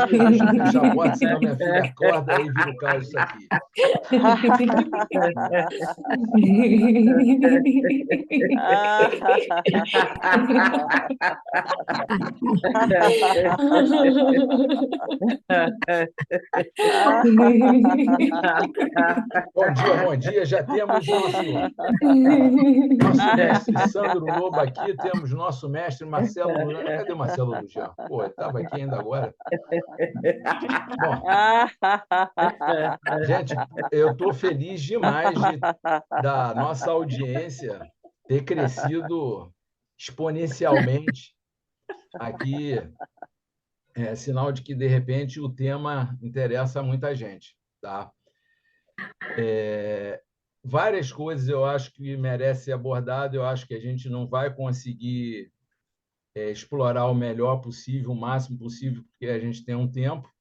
Bom dia, deixa eu fechar a porta, senão minha filha acorda e vira o caos isso aqui. Bom dia. Já temos nosso mestre Sandro Lobo aqui, temos nosso mestre Marcelo Lujan. Cadê o Marcelo Lujan? Pô, estava aqui ainda agora. Bom, gente, eu estou feliz demais da nossa audiência ter crescido exponencialmente aqui. É sinal de que, de repente, o tema interessa a muita gente. Tá? Várias coisas eu acho que merecem ser abordadas, eu acho que a gente não vai conseguir explorar o melhor possível, o máximo possível, porque a gente tem um tempo,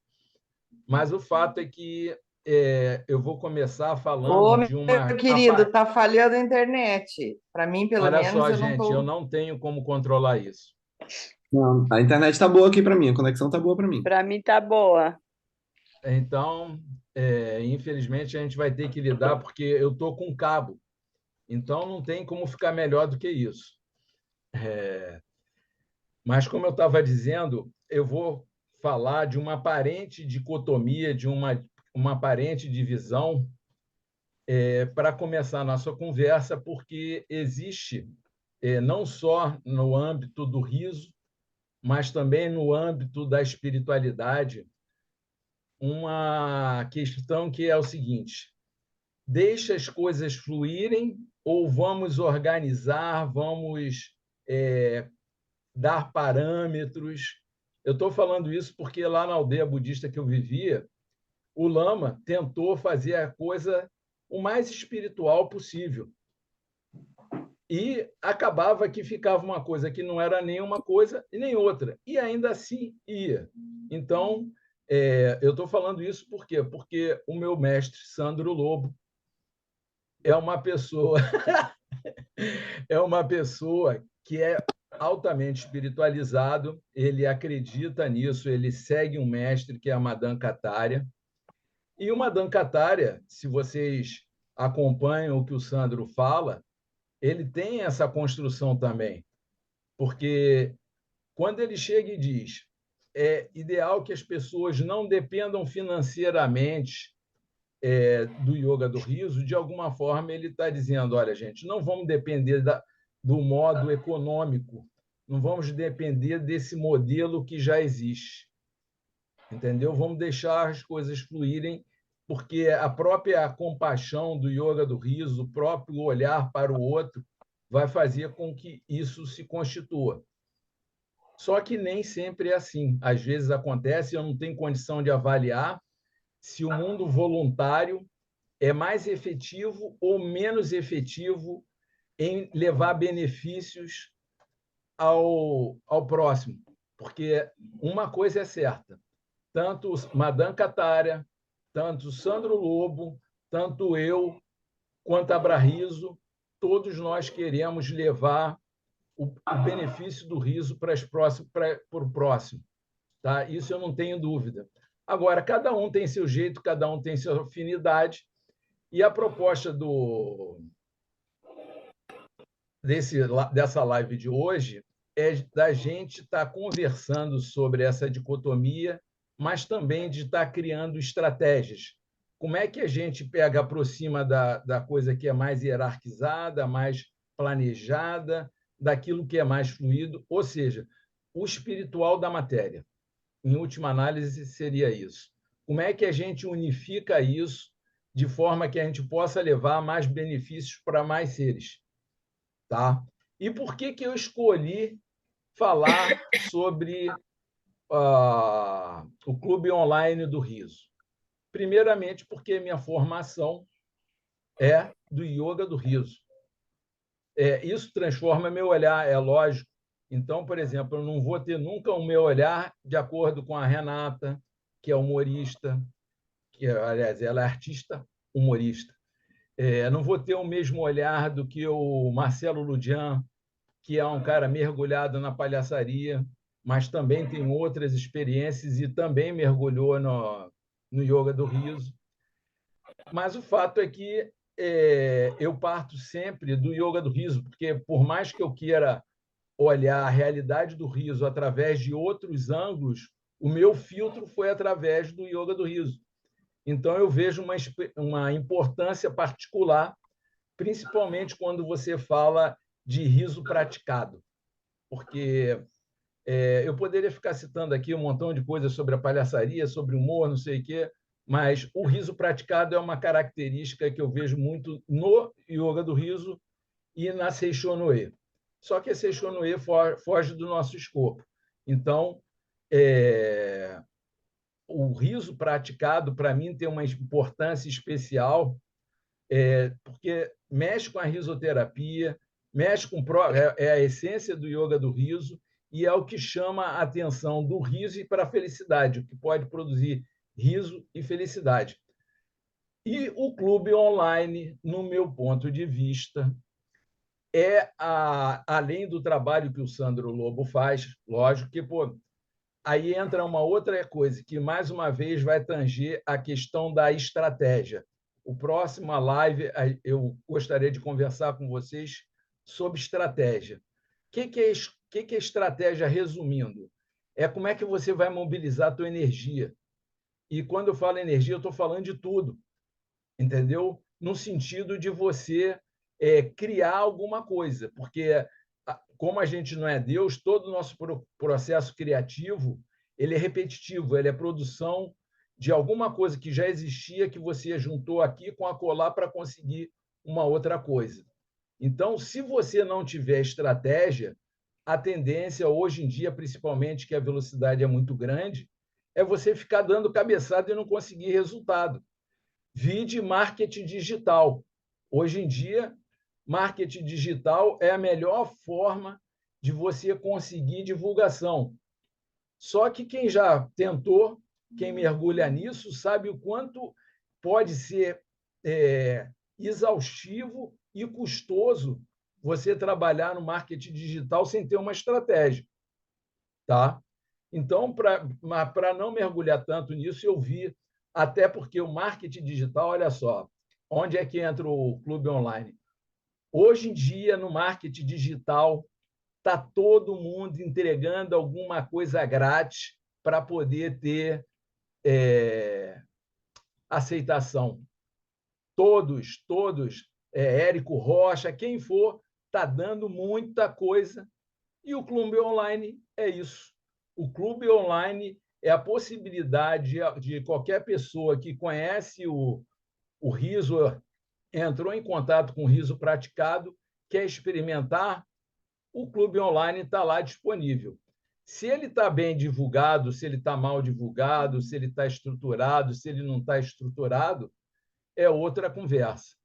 mas o fato é que eu vou começar Ô, falando de meu uma... querido, tá falhando a internet. Para mim, pelo Olha menos, só, eu não gente, eu estou. não tenho como controlar isso. Não, a internet tá boa aqui para mim, a conexão tá boa para mim. Para mim tá boa. Então, infelizmente, a gente vai ter que lidar, porque eu estou com cabo, então não tem como ficar melhor do que isso. Mas, como eu estava dizendo, eu vou falar de uma aparente dicotomia, de uma aparente divisão, para começar a nossa conversa, porque existe, não só no âmbito do riso, mas também no âmbito da espiritualidade, uma questão que é o seguinte: deixa as coisas fluírem ou vamos organizar, vamos dar parâmetros? Eu estou falando isso porque lá na aldeia budista que eu vivia, o lama tentou fazer a coisa o mais espiritual possível. E acabava que ficava uma coisa que não era nem uma coisa e nem outra. E ainda assim ia. Então, eu estou falando isso por quê? Porque o meu mestre, Sandro Lobo, é uma pessoa que é altamente espiritualizado, ele acredita nisso, ele segue um mestre que é a Madame Kataria. E o Madame Kataria, se vocês acompanham o que o Sandro fala, ele tem essa construção também, porque quando ele chega e diz é ideal que as pessoas não dependam financeiramente do yoga do riso, de alguma forma ele está dizendo, olha, gente, não vamos depender do modo econômico, não vamos depender desse modelo que já existe, entendeu? Vamos deixar as coisas fluírem, porque a própria compaixão do yoga do riso, o próprio olhar para o outro, vai fazer com que isso se constitua. Só que nem sempre é assim. Às vezes acontece, eu não tenho condição de avaliar se o mundo voluntário é mais efetivo ou menos efetivo em levar benefícios ao próximo. Porque uma coisa é certa, tanto Madame Kataria, tanto Sandro Lobo, tanto eu, quanto a Abrahizo, todos nós queremos levar o benefício do riso para o próximo. Tá? Isso eu não tenho dúvida. Agora, cada um tem seu jeito, cada um tem sua afinidade, e a proposta dessa live de hoje é da gente estar conversando sobre essa dicotomia, mas também de estar criando estratégias. Como é que a gente aproxima da coisa que é mais hierarquizada, mais planejada, daquilo que é mais fluido, ou seja, o espiritual da matéria. Em última análise, seria isso. Como é que a gente unifica isso de forma que a gente possa levar mais benefícios para mais seres? Tá? E por que eu escolhi falar sobre o Clube Online do Riso? Primeiramente, porque minha formação é do yoga do riso. Isso transforma meu olhar, é lógico. Então, por exemplo, eu não vou ter nunca o meu olhar de acordo com a Renata, que é humorista, aliás, ela é artista humorista. Não vou ter o mesmo olhar do que o Marcelo Ludian, que é um cara mergulhado na palhaçaria, mas também tem outras experiências e também mergulhou no yoga do riso. Mas o fato é que eu parto sempre do yoga do riso, porque por mais que eu queira olhar a realidade do riso através de outros ângulos, o meu filtro foi através do yoga do riso. Então, eu vejo uma importância particular, principalmente quando você fala de riso praticado, porque eu poderia ficar citando aqui um montão de coisas sobre a palhaçaria, sobre humor, não sei o quê, mas o riso praticado é uma característica que eu vejo muito no yoga do riso e na Seishonoe. Só que a Seishonoe foge do nosso escopo. Então, o riso praticado, para mim, tem uma importância especial, porque mexe com a risoterapia, mexe com a essência do yoga do riso e é o que chama a atenção do riso e para a felicidade, o que pode produzir riso e felicidade. E o clube online, no meu ponto de vista, além do trabalho que o Sandro Lobo faz, lógico que aí entra uma outra coisa que, mais uma vez, vai tanger a questão da estratégia. O próximo live, eu gostaria de conversar com vocês sobre estratégia. O que é estratégia, resumindo? É como é que você vai mobilizar a tua energia. E quando eu falo energia, eu estou falando de tudo, entendeu? No sentido de você criar alguma coisa, porque como a gente não é Deus, todo o nosso processo criativo ele é repetitivo, ele é produção de alguma coisa que já existia que você juntou aqui com acolá para conseguir uma outra coisa. Então, se você não tiver estratégia, a tendência hoje em dia, principalmente que a velocidade é muito grande, é você ficar dando cabeçada e não conseguir resultado. Vide marketing digital. Hoje em dia, marketing digital é a melhor forma de você conseguir divulgação. Só que quem já tentou, quem mergulha nisso, sabe o quanto pode ser exaustivo e custoso você trabalhar no marketing digital sem ter uma estratégia. Tá? Então, para não mergulhar tanto nisso, eu vi, até porque o marketing digital, olha só, onde é que entra o clube online? Hoje em dia, no marketing digital, está todo mundo entregando alguma coisa grátis para poder ter aceitação. Todos, Érico Rocha, quem for, está dando muita coisa. E o clube online é isso. O clube online é a possibilidade de qualquer pessoa que conhece o riso, entrou em contato com o riso praticado, quer experimentar, o clube online está lá disponível. Se ele está bem divulgado, se ele está mal divulgado, se ele está estruturado, se ele não está estruturado, é outra conversa.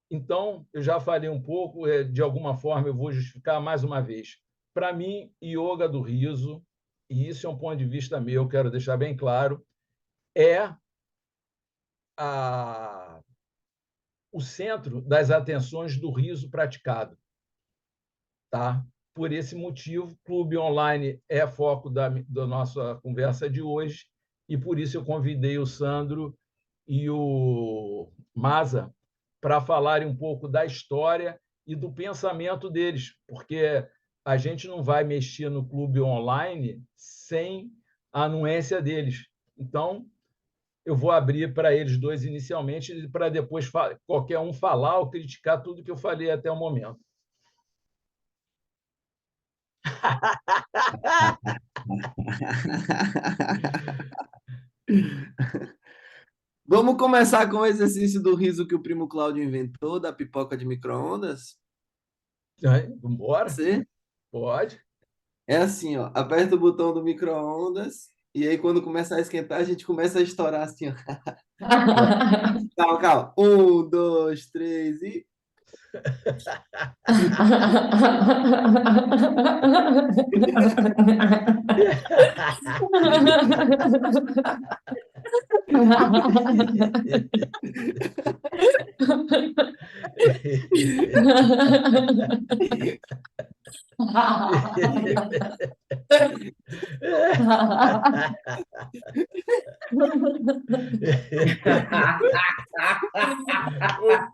Então, eu já falei um pouco, de alguma forma eu vou justificar mais uma vez. Para mim, yoga do riso, e isso é um ponto de vista meu, quero deixar bem claro, é o centro das atenções do riso praticado. Tá? Por esse motivo, Clube Online é foco da nossa conversa de hoje, e por isso eu convidei o Sandro e o Maza para falarem um pouco da história e do pensamento deles, porque a gente não vai mexer no clube online sem a anuência deles. Então, eu vou abrir para eles dois inicialmente, para depois qualquer um falar ou criticar tudo que eu falei até o momento. Vamos começar com o exercício do riso que o primo Cláudio inventou, da pipoca de micro-ondas? Bora? Você? Pode. É assim, ó. Aperta o botão do micro-ondas e aí quando começa a esquentar, a gente começa a estourar assim, ó. Calma, calma. Um, dois, três e...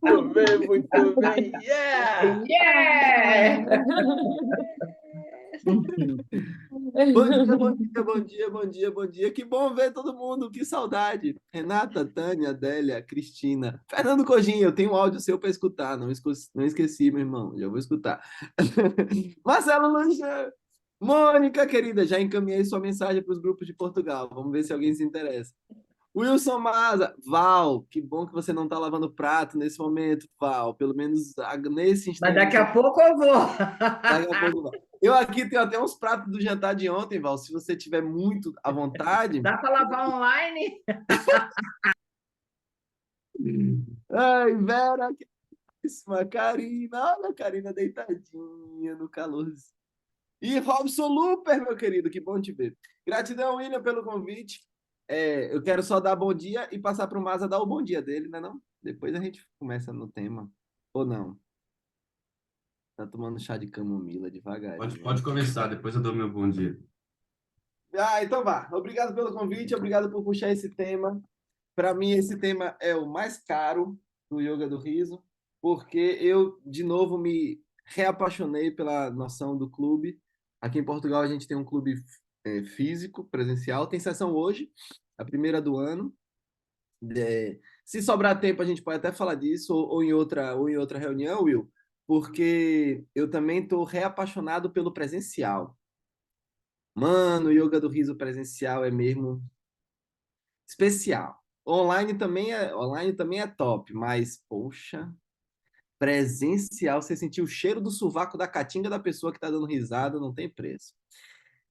Muito bem, muito bem. Yeah! Yeah! Bom dia, bom dia, bom dia, bom dia, bom dia. Que bom ver todo mundo, que saudade. Renata, Tânia, Adélia, Cristina, Fernando Cojinha, eu tenho um áudio seu para escutar, não esqueci, meu irmão, já vou escutar. Marcelo Lange, Mônica, querida, já encaminhei sua mensagem para os grupos de Portugal, vamos ver se alguém se interessa. Wilson Maza, Val, que bom que você não está lavando prato nesse momento, Val, pelo menos nesse Mas instante. daqui a pouco eu vou. Daqui a pouco, Val. Eu aqui tenho até uns pratos do jantar de ontem, Val. Se você tiver muito à vontade. Dá para lavar online? Ai, Vera, queridíssima Karina. Olha a Karina deitadinha no calorzinho. E Robson Luper, meu querido, que bom te ver. Gratidão, William, pelo convite. Eu quero só dar bom dia e passar para o Maza dar o bom dia dele, né não? Depois a gente começa no tema. Ou não? Tá tomando chá de camomila devagarinho. Pode começar, depois eu dou meu bom dia. Então vá. Obrigado pelo convite, obrigado por puxar esse tema. Para mim, esse tema é o mais caro do Yoga do Riso, porque eu, de novo, me reapaixonei pela noção do clube. Aqui em Portugal, a gente tem um clube físico, presencial. Tem sessão hoje, a primeira do ano. Se sobrar tempo, a gente pode até falar disso, ou em outra reunião, Will, porque eu também estou reapaixonado pelo presencial. Mano, o Yoga do Riso presencial é mesmo especial. Online também é top, mas, poxa, presencial, você sentir o cheiro do sovaco da caatinga da pessoa que está dando risada, não tem preço.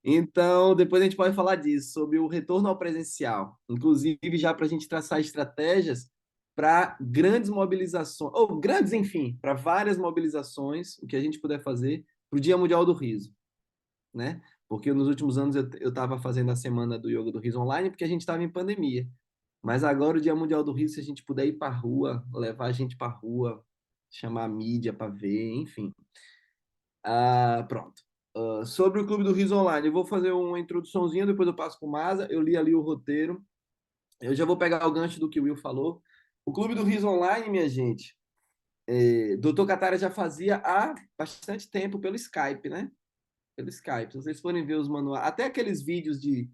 Então, depois a gente pode falar disso, sobre o retorno ao presencial. Inclusive, já para a gente traçar estratégias para grandes mobilizações, ou grandes, enfim, para várias mobilizações, o que a gente puder fazer para o Dia Mundial do Riso, né? Porque nos últimos anos eu estava fazendo a semana do Yoga do Riso online, porque a gente estava em pandemia. Mas agora, o Dia Mundial do Riso, se a gente puder ir para a rua, levar a gente para a rua, chamar a mídia para ver, enfim. Pronto. Sobre o Clube do Riso Online, eu vou fazer uma introduçãozinha, depois eu passo para o Maza. Eu li ali o roteiro. Eu já vou pegar o gancho do que o Will falou. O Clube do Riso Online, minha gente, Dr. Katara já fazia há bastante tempo pelo Skype, né? Pelo Skype. Se vocês forem ver os manuais, até aqueles vídeos de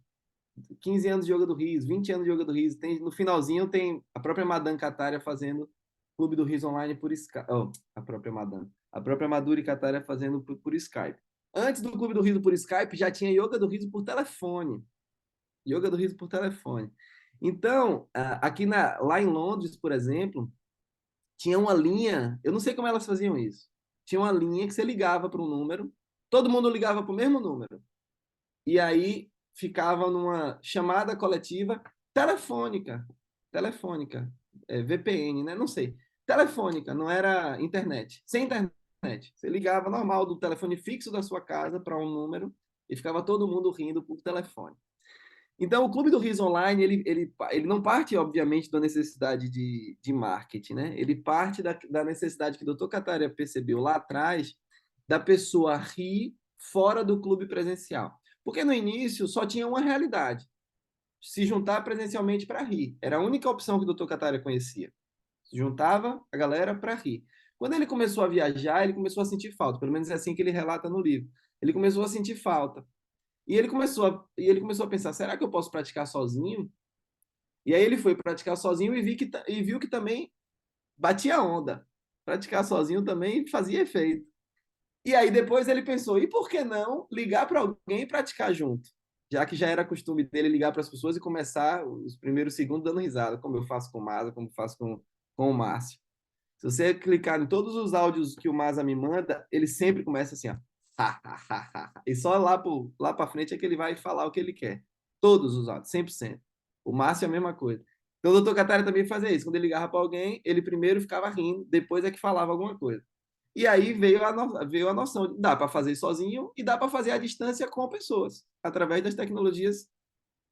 15 anos de Yoga do Riso, 20 anos de Yoga do Riso, no finalzinho tem a própria Madame Kataria fazendo Clube do Riso Online por Skype. Oh, a própria Madame. A própria Maduri Kataria fazendo por Skype. Antes do Clube do Riso por Skype, já tinha Yoga do Riso por telefone. Yoga do Riso por telefone. Então, lá em Londres, por exemplo, tinha uma linha, eu não sei como elas faziam isso. Tinha uma linha que você ligava para um número, todo mundo ligava para o mesmo número. E aí ficava numa chamada coletiva telefônica, VPN, né? Não sei. Telefônica, não era internet. Sem internet. Você ligava normal do telefone fixo da sua casa para um número e ficava todo mundo rindo por telefone. Então, o Clube do Riso Online, ele não parte, obviamente, da necessidade de marketing, né? Ele parte da necessidade que o Dr. Kataria percebeu lá atrás da pessoa rir fora do clube presencial. Porque no início só tinha uma realidade: se juntar presencialmente para rir. Era a única opção que o Dr. Kataria conhecia. Se juntava a galera para rir. Quando ele começou a viajar, ele começou a sentir falta. Pelo menos é assim que ele relata no livro. Ele começou a sentir falta. E ele começou a pensar: será que eu posso praticar sozinho? E aí ele foi praticar sozinho e viu que também batia onda. Praticar sozinho também fazia efeito. E aí depois ele pensou: e por que não ligar para alguém e praticar junto? Já que já era costume dele ligar para as pessoas e começar os primeiros segundos dando risada, como eu faço com o Maza, como eu faço com o Márcio. Se você clicar em todos os áudios que o Maza me manda, ele sempre começa assim, ó. E só lá para frente é que ele vai falar o que ele quer. Todos os áudios, 100%. O Márcio é a mesma coisa. Então o doutor Catari também fazia isso. Quando ele ligava para alguém, ele primeiro ficava rindo, depois é que falava alguma coisa. E aí veio a noção de dá para fazer sozinho e dá para fazer à distância com pessoas, através das tecnologias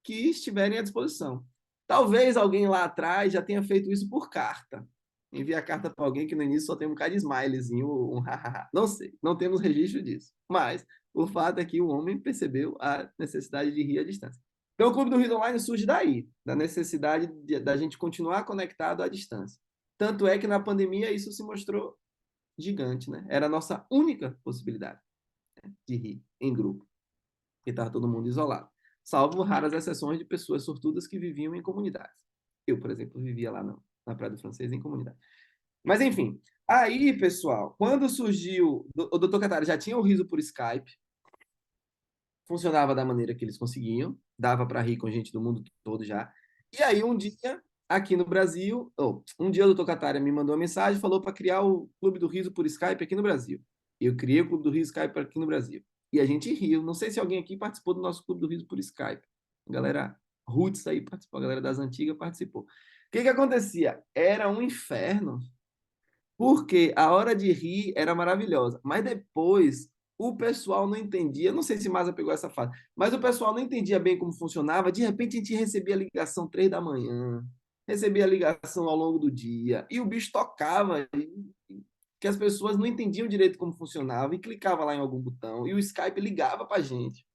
que estiverem à disposição. Talvez alguém lá atrás já tenha feito isso por carta. Enviar carta para alguém que no início só tem um cara de smilezinho, um hahaha. Não sei, não temos registro disso. Mas o fato é que o homem percebeu a necessidade de rir à distância. Então o Clube do Riso Online surge daí, da necessidade da gente continuar conectado à distância. Tanto é que na pandemia isso se mostrou gigante, né? Era a nossa única possibilidade, né, de rir em grupo, porque estava todo mundo isolado. Salvo raras exceções de pessoas sortudas que viviam em comunidades. Eu, por exemplo, vivia lá na Praia do Francês em comunidade. Mas, enfim, aí, pessoal, quando surgiu... O Dr. Catara já tinha o riso por Skype, funcionava da maneira que eles conseguiam, dava para rir com gente do mundo todo já. E aí, um dia, aqui no Brasil, um dia o Dr. Catara me mandou uma mensagem e falou para criar o Clube do Riso por Skype aqui no Brasil. Eu criei o Clube do Riso Skype aqui no Brasil. E a gente riu. Não sei se alguém aqui participou do nosso Clube do Riso por Skype. A galera Roots aí participou, a galera das antigas participou. O que acontecia? Era um inferno, porque a hora de rir era maravilhosa, mas depois o pessoal não entendia, não sei se Maza pegou essa fase, mas o pessoal não entendia bem como funcionava, de repente a gente recebia ligação 3 da manhã, recebia ligação ao longo do dia, e o bicho tocava, que as pessoas não entendiam direito como funcionava, e clicava lá em algum botão, e o Skype ligava para a gente.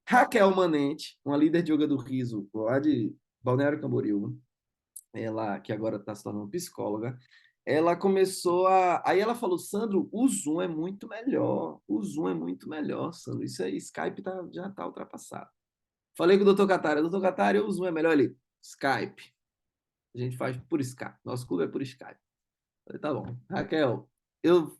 Raquel Manente, uma líder de yoga do riso, lá de Balneário Camboriú, ela que agora está se tornando psicóloga, ela começou a... Aí ela falou, Sandro, o Zoom é muito melhor. O Zoom é muito melhor, Sandro. Isso aí, Skype já está ultrapassado. Falei com o doutor Catari. Doutor Catari, o Zoom é melhor? Ele, Skype. A gente faz por Skype. Nosso clube é por Skype. Falei, tá bom. Raquel,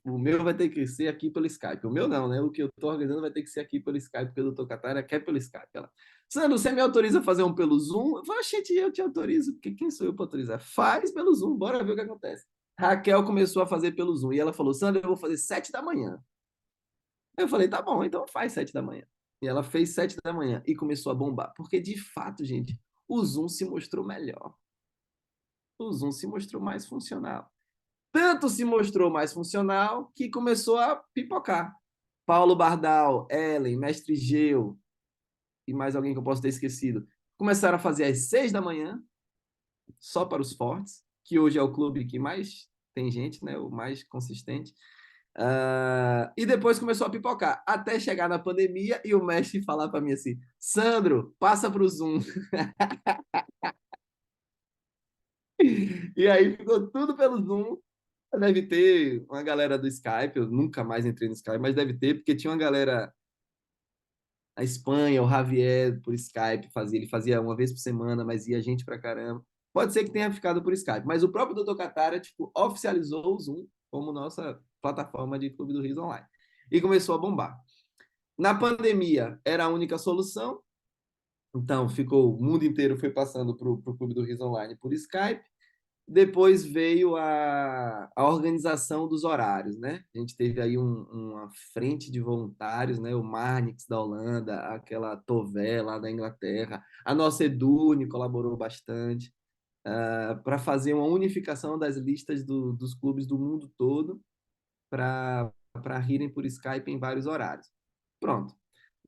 o meu vai ter que ser aqui pelo Skype. O meu não, né? O que eu estou organizando vai ter que ser aqui pelo Skype, porque o doutor Catari quer pelo Skype. Ela, Sandro, você me autoriza a fazer um pelo Zoom? Eu falei, gente, eu te autorizo, porque quem sou eu para autorizar? Faz pelo Zoom, bora ver o que acontece. Raquel começou a fazer pelo Zoom e ela falou, Sandra, eu vou fazer 7 da manhã. Eu falei, tá bom, então faz 7 da manhã. E ela fez 7 da manhã e começou a bombar. Porque, de fato, gente, o Zoom se mostrou melhor. O Zoom se mostrou mais funcional. Tanto se mostrou mais funcional que começou a pipocar. Paulo Bardal, Ellen, Mestre Geu e mais alguém que eu posso ter esquecido, começaram a fazer às 6 da manhã, só para os fortes, que hoje é o clube que mais tem gente, né? O mais consistente. E depois começou a pipocar, até chegar na pandemia e o mestre falar para mim assim, Sandro, passa para o Zoom. E aí ficou tudo pelo Zoom. Deve ter uma galera do Skype, eu nunca mais entrei no Skype, mas deve ter, porque tinha uma galera na Espanha, o Javier por Skype fazia, ele fazia uma vez por semana, mas ia gente pra caramba. Pode ser que tenha ficado por Skype, mas o próprio Dr. Catara, tipo, oficializou o Zoom como nossa plataforma de Clube do Riso Online. E começou a bombar. Na pandemia, era a única solução, então ficou, o mundo inteiro foi passando para o Clube do Riso Online por Skype. Depois veio a organização dos horários, né? A gente teve aí uma frente de voluntários, né? O Marnix da Holanda, aquela Tové lá da Inglaterra, a nossa Edurne colaborou bastante para fazer uma unificação das listas dos clubes do mundo todo para rirem por Skype em vários horários. Pronto.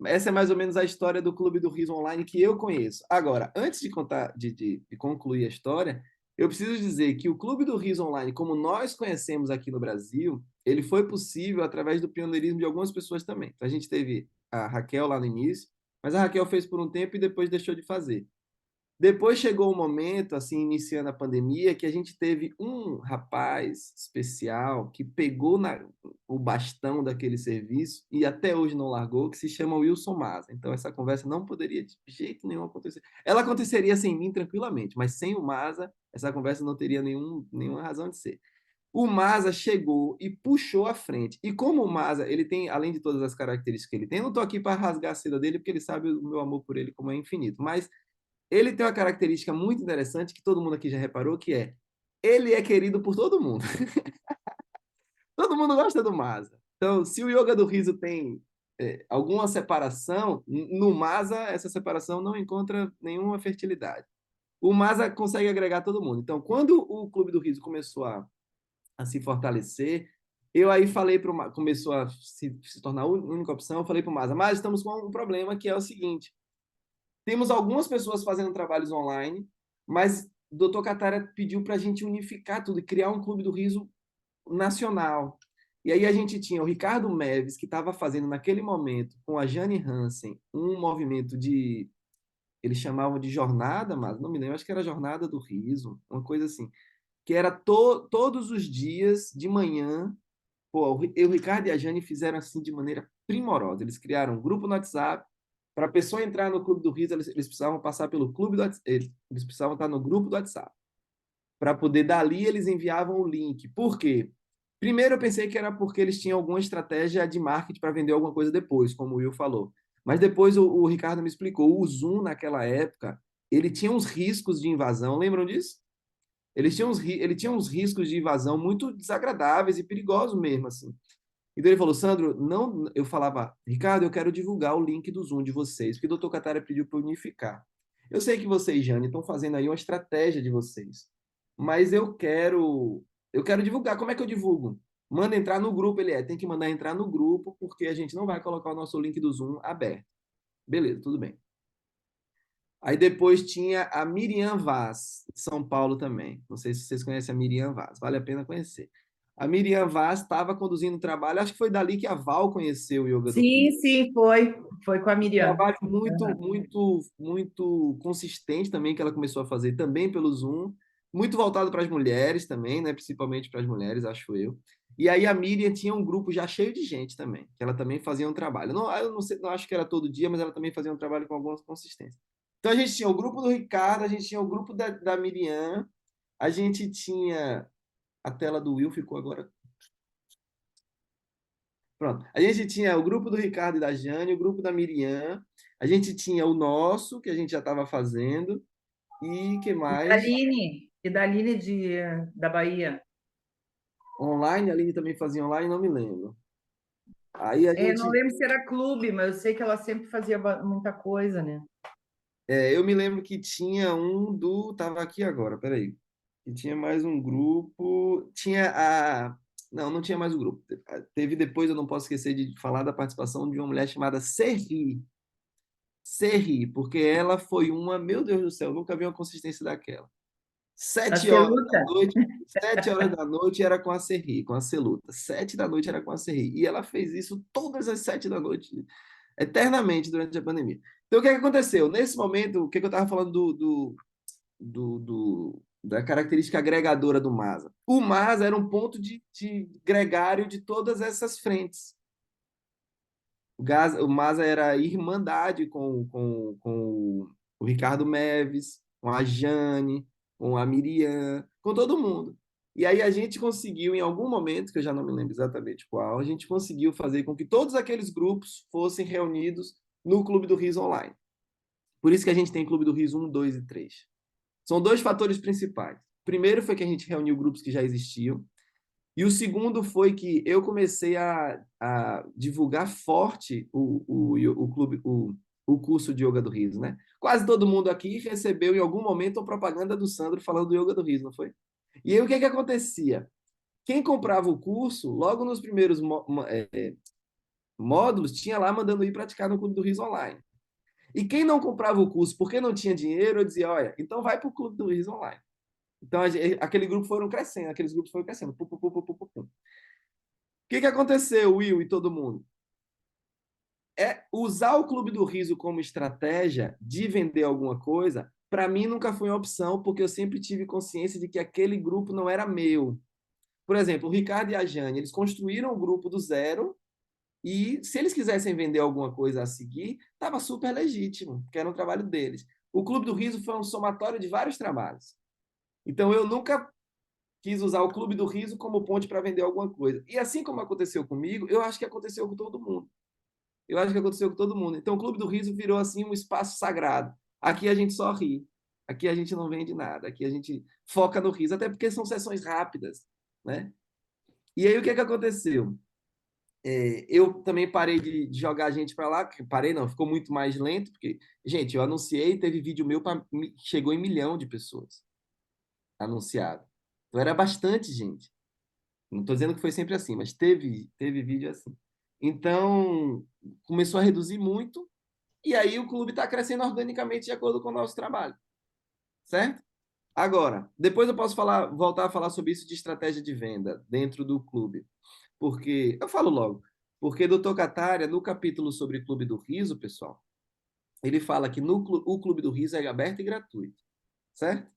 Essa é mais ou menos a história do Clube do Riso Online que eu conheço. Agora, antes de contar, de concluir a história, eu preciso dizer que o Clube do Riso Online, como nós conhecemos aqui no Brasil, ele foi possível através do pioneirismo de algumas pessoas também. Então, a gente teve a Raquel lá no início, mas a Raquel fez por um tempo e depois deixou de fazer. Depois chegou um momento, assim, iniciando a pandemia, que a gente teve um rapaz especial que pegou o bastão daquele serviço e até hoje não largou, que se chama Wilson Maza. Então, essa conversa não poderia de jeito nenhum acontecer. Ela aconteceria sem mim tranquilamente, mas sem o Maza, essa conversa não teria nenhuma razão de ser. O Maza chegou e puxou à frente. E como o Maza, ele tem, além de todas as características que ele tem, eu não estou aqui para rasgar a seda dele, porque ele sabe o meu amor por ele como é infinito, mas ele tem uma característica muito interessante que todo mundo aqui já reparou, que é ele é querido por todo mundo. Todo mundo gosta do Masa. Então, se o Yoga do Riso tem alguma separação, no Masa essa separação não encontra nenhuma fertilidade. O Masa consegue agregar todo mundo. Então, quando o Clube do Riso começou a se fortalecer, eu aí falei para o começou a se tornar a única opção, eu falei para o Masa, mas estamos com um problema que é o seguinte, temos algumas pessoas fazendo trabalhos online, mas o Dr. Katara pediu para a gente unificar tudo e criar um Clube do Riso nacional. E aí a gente tinha o Ricardo Meves, que estava fazendo naquele momento, com a Jane Hansen, um movimento de... Eles chamavam de jornada, mas não me lembro, acho que era Jornada do Riso, uma coisa assim. Que era todos os dias, de manhã, pô, o Ricardo e a Jane fizeram assim de maneira primorosa. Eles criaram um grupo no WhatsApp. Para a pessoa entrar no Clube do Riso, eles precisavam passar pelo clube do WhatsApp, eles precisavam estar no grupo do WhatsApp. Para poder, dali, eles enviavam o link. Por quê? Primeiro eu pensei que era porque eles tinham alguma estratégia de marketing para vender alguma coisa depois, como o Will falou. Mas depois o Ricardo me explicou, o Zoom naquela época, ele tinha uns riscos de invasão, lembram disso? Ele tinha uns riscos de invasão muito desagradáveis e perigosos mesmo, assim. Então ele falou, Sandro, não, eu falava, Ricardo, eu quero divulgar o link do Zoom de vocês, porque o Dr. Katara pediu para unificar. Eu sei que vocês, Jane, estão fazendo aí uma estratégia de vocês, mas eu quero divulgar. Como é que eu divulgo? Manda entrar no grupo, tem que mandar entrar no grupo, porque a gente não vai colocar o nosso link do Zoom aberto. Beleza, tudo bem. Aí depois tinha a Miriam Vaz, de São Paulo também. Não sei se vocês conhecem a Miriam Vaz, vale a pena conhecer. A Miriam Vaz estava conduzindo o trabalho, acho que foi dali que a Val conheceu o Yoga do Sim, Rio. sim, foi. Foi com a Um Miriam. trabalho muito consistente também que ela começou a fazer também pelo Zoom, muito voltado para as mulheres também, né? Principalmente para as mulheres, acho eu. E aí a Miriam tinha um grupo já cheio de gente também, que ela também fazia um trabalho. Não, eu não sei, não acho que era todo dia, mas ela também fazia um trabalho com alguma consistência. Então a gente tinha o grupo do Ricardo, a gente tinha o grupo da Miriam, a gente tinha a tela do Will ficou agora. Pronto. A gente tinha o grupo do Ricardo e da Jane, o grupo da Miriam, a gente tinha o nosso, que a gente já estava fazendo, e que mais? Da Aline da Bahia. Online, a Aline também fazia online, não me lembro. Aí a Não gente. lembro se era clube, mas eu sei que ela sempre fazia muita coisa, né? Eu me lembro que tinha um do. Tava aqui agora, peraí. Que tinha mais um grupo. Tinha a. Não, não tinha mais o grupo. Teve depois, eu não posso esquecer de falar da participação de uma mulher chamada Serri. Serri, porque ela foi uma. Meu Deus do céu, nunca vi uma consistência daquela. A 7 horas Celuta. da noite, 7 horas da noite era com a Serri, com a Celuta. 7 da noite era com a Serri. E ela fez isso todas as 7 da noite, eternamente durante a pandemia. Então, o que é que aconteceu? Nesse momento, o que eu estava falando da característica agregadora do MASA? O MASA era um ponto de gregário de todas essas frentes. O MASA era a irmandade com o Ricardo Meves, com a Jane, com a Miriam, com todo mundo. E aí a gente conseguiu, em algum momento, que eu já não me lembro exatamente qual, a gente conseguiu fazer com que todos aqueles grupos fossem reunidos no Clube do Riso Online. Por isso que a gente tem Clube do Riso 1, 2 e 3. São dois fatores principais. Primeiro foi que a gente reuniu grupos que já existiam, e o segundo foi que eu comecei a divulgar forte o clube, o curso de Yoga do Riso, né? Quase todo mundo aqui recebeu em algum momento a propaganda do Sandro falando do Yoga do Riso, não foi? E aí o que que acontecia? Quem comprava o curso, logo nos primeiros módulos, tinha lá mandando ir praticar no Clube do Riso Online. E quem não comprava o curso porque não tinha dinheiro, eu dizia, olha, então vai para o Clube do Riso Online. Então, aquele grupo foram crescendo, aqueles grupos foram crescendo. Pum, pum, pum, pum, pum, pum. O que aconteceu, Will e todo mundo? Usar o Clube do Riso como estratégia de vender alguma coisa, para mim nunca foi uma opção, porque eu sempre tive consciência de que aquele grupo não era meu. Por exemplo, o Ricardo e a Jane, eles construíram o grupo do zero e se eles quisessem vender alguma coisa a seguir, estava super legítimo, porque era um trabalho deles. O Clube do Riso foi um somatório de vários trabalhos. Então, eu nunca quis usar o Clube do Riso como ponte para vender alguma coisa. E assim como aconteceu comigo, eu acho que aconteceu com todo mundo. Eu acho que aconteceu com todo mundo. Então, o Clube do Riso virou assim um espaço sagrado. Aqui a gente só ri. Aqui a gente não vende nada, aqui a gente foca no riso, até porque são sessões rápidas, né? E aí o que é que aconteceu? Eu também parei de jogar gente para lá, parei não, ficou muito mais lento, porque, gente, eu anunciei, teve vídeo meu, chegou em 1 milhão de pessoas anunciado. Então era bastante gente. Não estou dizendo que foi sempre assim, mas teve vídeo assim. Então, começou a reduzir muito, e aí o clube está crescendo organicamente de acordo com o nosso trabalho, certo? Agora, depois eu posso voltar a falar sobre isso de estratégia de venda dentro do clube. Porque, eu falo logo, porque Dr. Catária, no capítulo sobre Clube do Riso, pessoal, ele fala que o Clube do Riso é aberto e gratuito, certo?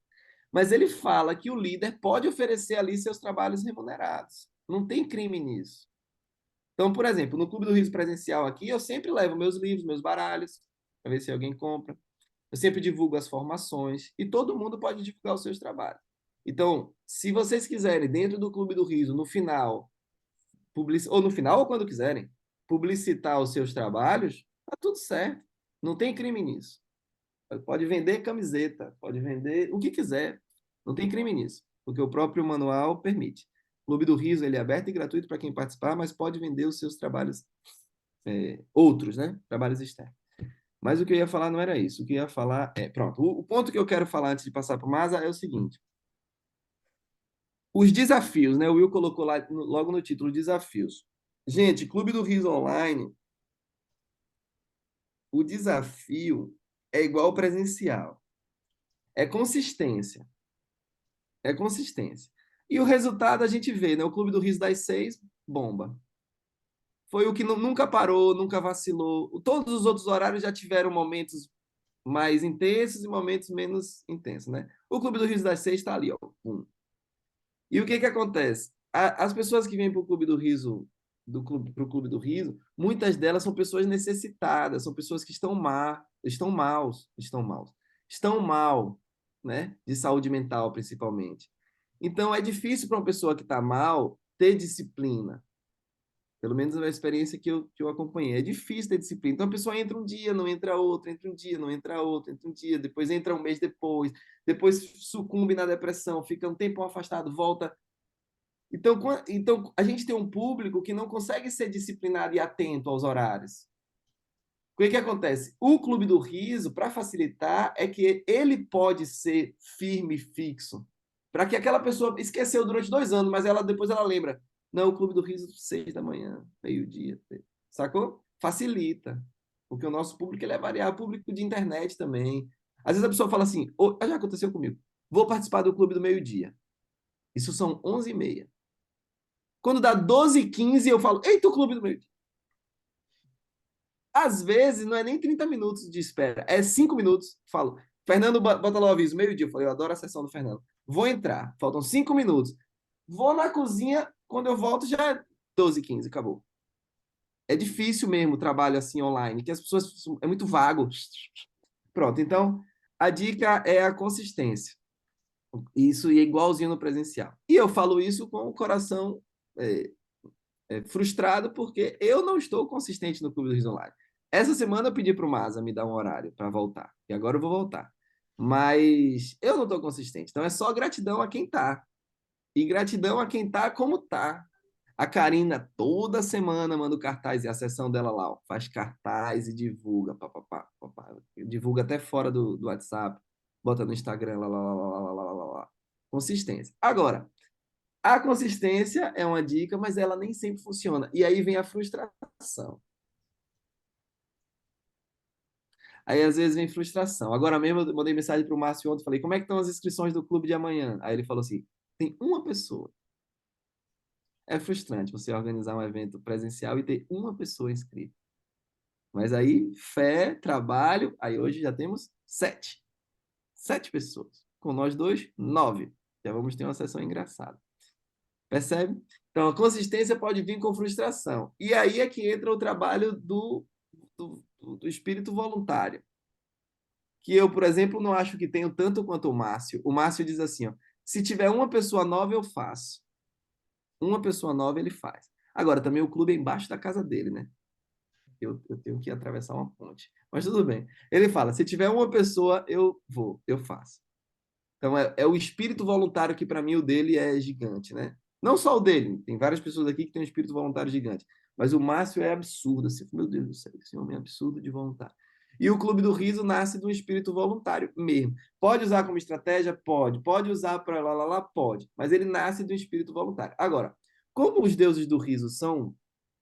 Mas ele fala que o líder pode oferecer ali seus trabalhos remunerados. Não tem crime nisso. Então, por exemplo, no Clube do Riso presencial aqui, eu sempre levo meus livros, meus baralhos, para ver se alguém compra. Eu sempre divulgo as formações e todo mundo pode divulgar os seus trabalhos. Então, se vocês quiserem, dentro do Clube do Riso, no final, ou no final ou quando quiserem, publicitar os seus trabalhos, tá tudo certo. Não tem crime nisso. Pode vender camiseta, pode vender o que quiser. Não tem crime nisso, porque o próprio manual permite. O Clube do Riso ele é aberto e gratuito para quem participar, mas pode vender os seus trabalhos outros, né? Trabalhos externos. Mas o que eu ia falar não era isso. O que eu ia falar é, pronto, o ponto que eu quero falar antes de passar para o Masa é o seguinte. Os desafios, né? O Will colocou lá logo no título, desafios. Gente, Clube do Riso Online, o desafio é igual ao presencial. É consistência. É consistência. E o resultado a gente vê, né? O Clube do Riso das 6, bomba. Foi o que nunca parou, nunca vacilou. Todos os outros horários já tiveram momentos mais intensos e momentos menos intensos, né? O Clube do Riso das 6 está ali, ó. Pum. E o que que acontece? As pessoas que vêm para o Clube do Riso, para o Clube do Riso, muitas delas são pessoas necessitadas, são pessoas que estão mal, né? De saúde mental, principalmente. Então, é difícil para uma pessoa que está mal ter disciplina. Pelo menos na experiência que eu acompanhei. É difícil ter disciplina. Então, a pessoa entra um dia, não entra outro, entra um dia, não entra outro, entra um dia, depois entra um mês depois sucumbe na depressão, fica um tempo afastado, volta. Então, a gente tem um público que não consegue ser disciplinado e atento aos horários. O que que acontece? O Clube do Riso, para facilitar, é que ele pode ser firme e fixo. Para que aquela pessoa esqueceu durante 2 anos, mas depois ela lembra. Não, o Clube do Riso, 6 da manhã, meio-dia. Sacou? Facilita. Porque o nosso público ele é variável, público de internet também. Às vezes a pessoa fala assim, já aconteceu comigo, vou participar do Clube do Meio-Dia. Isso são 11h30. Quando dá 12h15, eu falo, eita, o Clube do Meio-Dia. Às vezes, não é nem 30 minutos de espera, é 5 minutos. Falo, Fernando, bota lá o aviso, meio-dia. Eu falei, eu adoro a sessão do Fernando. Vou entrar, faltam 5 minutos. Vou na cozinha, quando eu volto já é 12h15, acabou. É difícil mesmo o trabalho assim online, que as pessoas... É muito vago. Pronto, então, a dica é a consistência. Isso é igualzinho no presencial. E eu falo isso com o coração frustrado, porque eu não estou consistente no Clube do Riso Online. Essa semana eu pedi para o Masa me dar um horário para voltar, e agora eu vou voltar. Mas eu não estou consistente, então é só gratidão a quem está. E gratidão a quem está como está. A Karina toda semana manda o cartaz, e a sessão dela lá, ó, faz cartaz e divulga, divulga até fora do WhatsApp, bota no Instagram, lá. Consistência. Agora, a consistência é uma dica, mas ela nem sempre funciona. E aí vem a frustração. Aí, às vezes, vem frustração. Agora mesmo, eu mandei mensagem para o Márcio ontem, falei, como é que estão as inscrições do clube de amanhã? Aí ele falou assim, tem uma pessoa. É frustrante você organizar um evento presencial e ter uma pessoa inscrita. Mas aí, fé, trabalho, aí hoje já temos 7. 7 pessoas. Com nós dois, 9. Já vamos ter uma sessão engraçada. Percebe? Então, a consistência pode vir com frustração. E aí é que entra o trabalho do espírito voluntário. Que eu, por exemplo, não acho que tenho tanto quanto o Márcio. O Márcio diz assim, ó, se tiver uma pessoa nova, eu faço. Uma pessoa nova, ele faz. Agora, também o clube é embaixo da casa dele, né? eu tenho que atravessar uma ponte. Mas tudo bem. Ele fala, se tiver uma pessoa, eu vou, eu faço. Então, é o espírito voluntário que, para mim, o dele é gigante, né? Não só o dele, tem várias pessoas aqui que têm um espírito voluntário gigante. Mas o Márcio é absurdo, assim, meu Deus do céu, esse homem é absurdo de voluntário. E o Clube do Riso nasce de um espírito voluntário mesmo. Pode usar como estratégia? Pode. Pode usar para lá, pode. Mas ele nasce de um espírito voluntário. Agora, como os deuses do riso são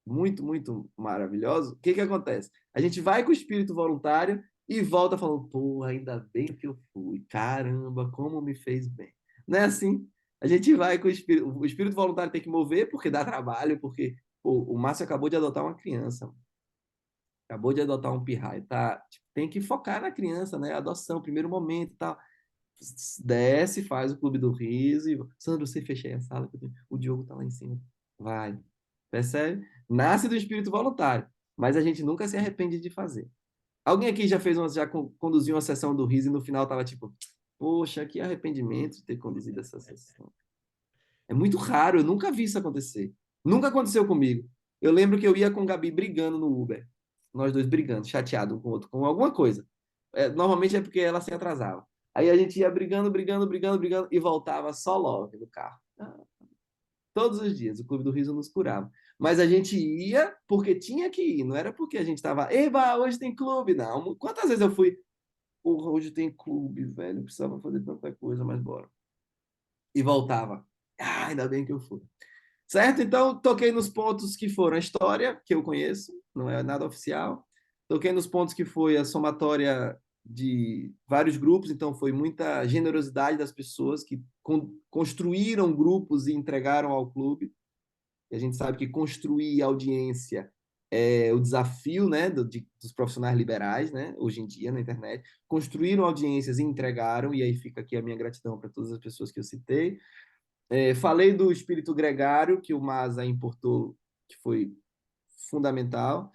muito, muito maravilhosos, o que acontece? A gente vai com o espírito voluntário e volta falando, pô, ainda bem que eu fui. Caramba, como me fez bem. Não é assim? A gente vai com o espírito voluntário tem que mover porque dá trabalho, porque pô, o Márcio acabou de adotar uma criança. Acabou de adotar um pirraia, tá? Tipo, tem que focar na criança, né? Adoção, primeiro momento e tal. Desce, faz o Clube do Riso. E... Sandro, você fecha aí a sala, o Diogo tá lá em cima. Vai. Percebe? Nasce do espírito voluntário, mas a gente nunca se arrepende de fazer. Alguém aqui já fez já conduziu uma sessão do riso e no final tava tipo, poxa, que arrependimento de ter conduzido essa sessão. É muito raro, eu nunca vi isso acontecer. Nunca aconteceu comigo. Eu lembro que eu ia com o Gabi brigando no Uber. Nós dois brigando, chateado um com o outro, com alguma coisa. Normalmente é porque ela se atrasava. Aí a gente ia brigando e voltava só logo no carro. Todos os dias, o Clube do Riso nos curava. Mas a gente ia porque tinha que ir, não era porque a gente estava, eba, hoje tem clube, não. Quantas vezes eu fui, porra, hoje tem clube, velho, precisava fazer tanta coisa, mas bora. E voltava. Ah, ainda bem que eu fui. Certo? Então, toquei nos pontos que foram a história, que eu conheço, não é nada oficial. Toquei nos pontos que foi a somatória de vários grupos, então foi muita generosidade das pessoas que construíram grupos e entregaram ao clube. E a gente sabe que construir audiência é o desafio, né, dos profissionais liberais, né, hoje em dia na internet. Construíram audiências e entregaram, e aí fica aqui a minha gratidão para todas as pessoas que eu citei. Falei do espírito gregário, que o Masa importou, que foi fundamental.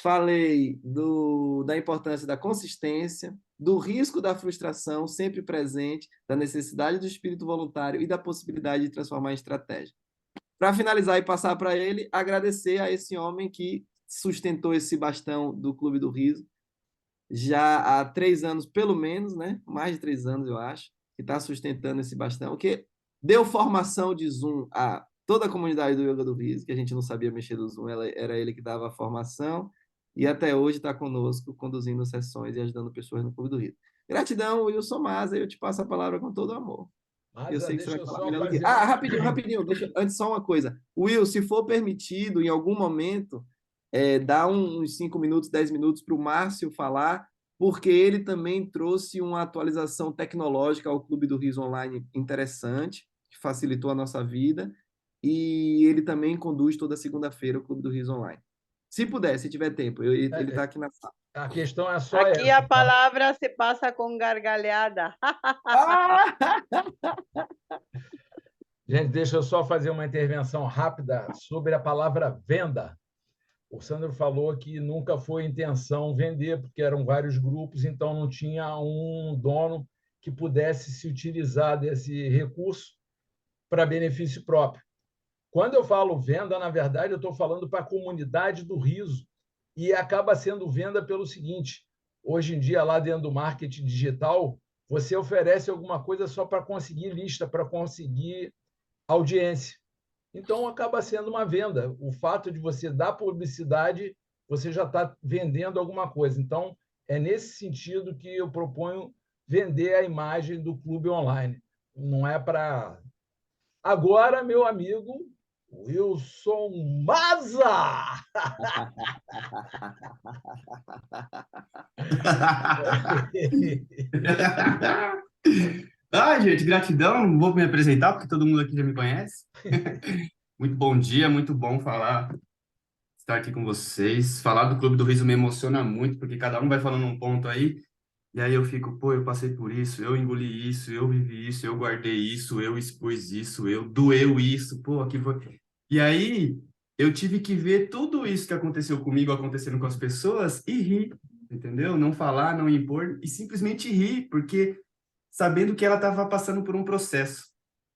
Falei da importância da consistência, do risco da frustração sempre presente, da necessidade do espírito voluntário e da possibilidade de transformar em estratégia. Para finalizar e passar para ele, agradecer a esse homem que sustentou esse bastão do Clube do Riso já há 3 anos, pelo menos, né? Mais de 3 anos, eu acho, que está sustentando esse bastão, que deu formação de Zoom a toda a comunidade do Yoga do Riso, que a gente não sabia mexer do Zoom, era ele que dava a formação, e até hoje está conosco, conduzindo sessões e ajudando pessoas no Clube do Riso. Gratidão, Wilson Maza, eu te passo a palavra com todo amor. Eu sei que você vai falar melhor do que... rapidinho, antes só uma coisa. Will, se for permitido, em algum momento, dá uns 5 minutos, 10 minutos para o Márcio falar, porque ele também trouxe uma atualização tecnológica ao Clube do Riso Online interessante, que facilitou a nossa vida, e ele também conduz toda segunda-feira o Clube do Riso Online. Se puder, se tiver tempo, ele está aqui na sala. A questão é só Aqui essa, a palavra se passa com gargalhada. Gente, deixa eu só fazer uma intervenção rápida sobre a palavra venda. O Sandro falou que nunca foi intenção vender, porque eram vários grupos, então não tinha um dono que pudesse se utilizar desse recurso para benefício próprio. Quando eu falo venda, na verdade, eu estou falando para a comunidade do riso, e acaba sendo venda pelo seguinte: hoje em dia, lá dentro do marketing digital, você oferece alguma coisa só para conseguir lista, para conseguir audiência. Então, acaba sendo uma venda. O fato de você dar publicidade, você já está vendendo alguma coisa. Então, é nesse sentido que eu proponho vender a imagem do clube online. Não é para... Agora, meu amigo Wilson Maza! Gente, gratidão. Não vou me apresentar, porque todo mundo aqui já me conhece. Muito bom dia, muito bom estar aqui com vocês. Falar do Clube do Riso me emociona muito, porque cada um vai falando um ponto aí, e aí eu fico, pô, eu passei por isso, eu engoli isso, eu vivi isso, eu guardei isso, eu expus isso, eu doeu isso, pô, aqui foi... E aí eu tive que ver tudo isso que aconteceu comigo, acontecendo com as pessoas, e rir, entendeu? Não falar, não impor, e simplesmente rir, porque sabendo que ela estava passando por um processo.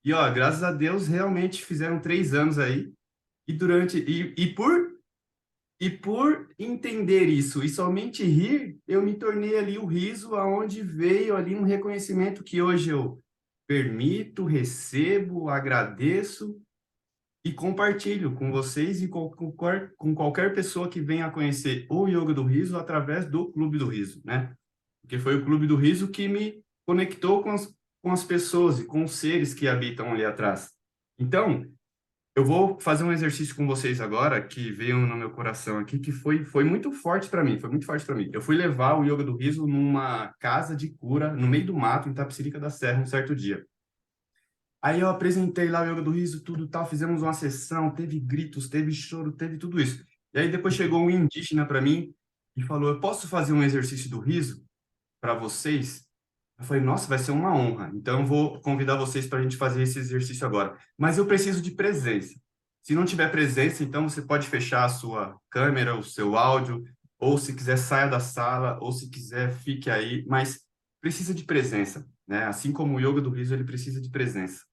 E, ó, graças a Deus, realmente fizeram 3 anos aí, e por E por entender isso e somente rir, eu me tornei ali o riso, aonde veio ali um reconhecimento que hoje eu permito, recebo, agradeço e compartilho com vocês e com qualquer pessoa que venha a conhecer o Yoga do Riso através do Clube do Riso, né? Porque foi o Clube do Riso que me conectou com as pessoas e com os seres que habitam ali atrás. Então, eu vou fazer um exercício com vocês agora que veio no meu coração aqui, que foi muito forte para mim, foi muito forte para mim. Eu fui levar o Yoga do Riso numa casa de cura, no meio do mato, em Itapecerica da Serra, um certo dia. Aí eu apresentei lá o Yoga do Riso, tudo tal, fizemos uma sessão, teve gritos, teve choro, teve tudo isso. E aí depois chegou um indígena para mim e falou: "Eu posso fazer um exercício do riso para vocês?" Eu falei: "Nossa, vai ser uma honra. Então eu vou convidar vocês para a gente fazer esse exercício agora. Mas eu preciso de presença. Se não tiver presença, então você pode fechar a sua câmera, o seu áudio, ou se quiser saia da sala, ou se quiser fique aí, mas precisa de presença, né? Assim como o Yoga do Riso, ele precisa de presença.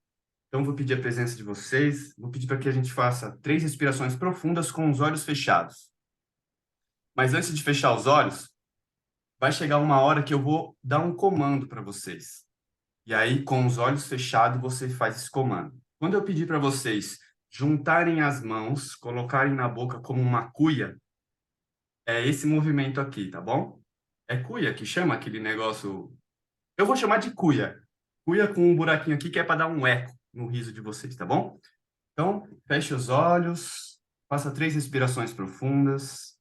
Então, vou pedir a presença de vocês, vou pedir para que a gente faça 3 respirações profundas com os olhos fechados. Mas antes de fechar os olhos, vai chegar uma hora que eu vou dar um comando para vocês. E aí, com os olhos fechados, você faz esse comando. Quando eu pedir para vocês juntarem as mãos, colocarem na boca como uma cuia, é esse movimento aqui, tá bom? É cuia que chama aquele negócio. Eu vou chamar de cuia. Cuia com um buraquinho aqui que é para dar um eco no riso de vocês, tá bom? Então, feche os olhos, faça 3 respirações profundas.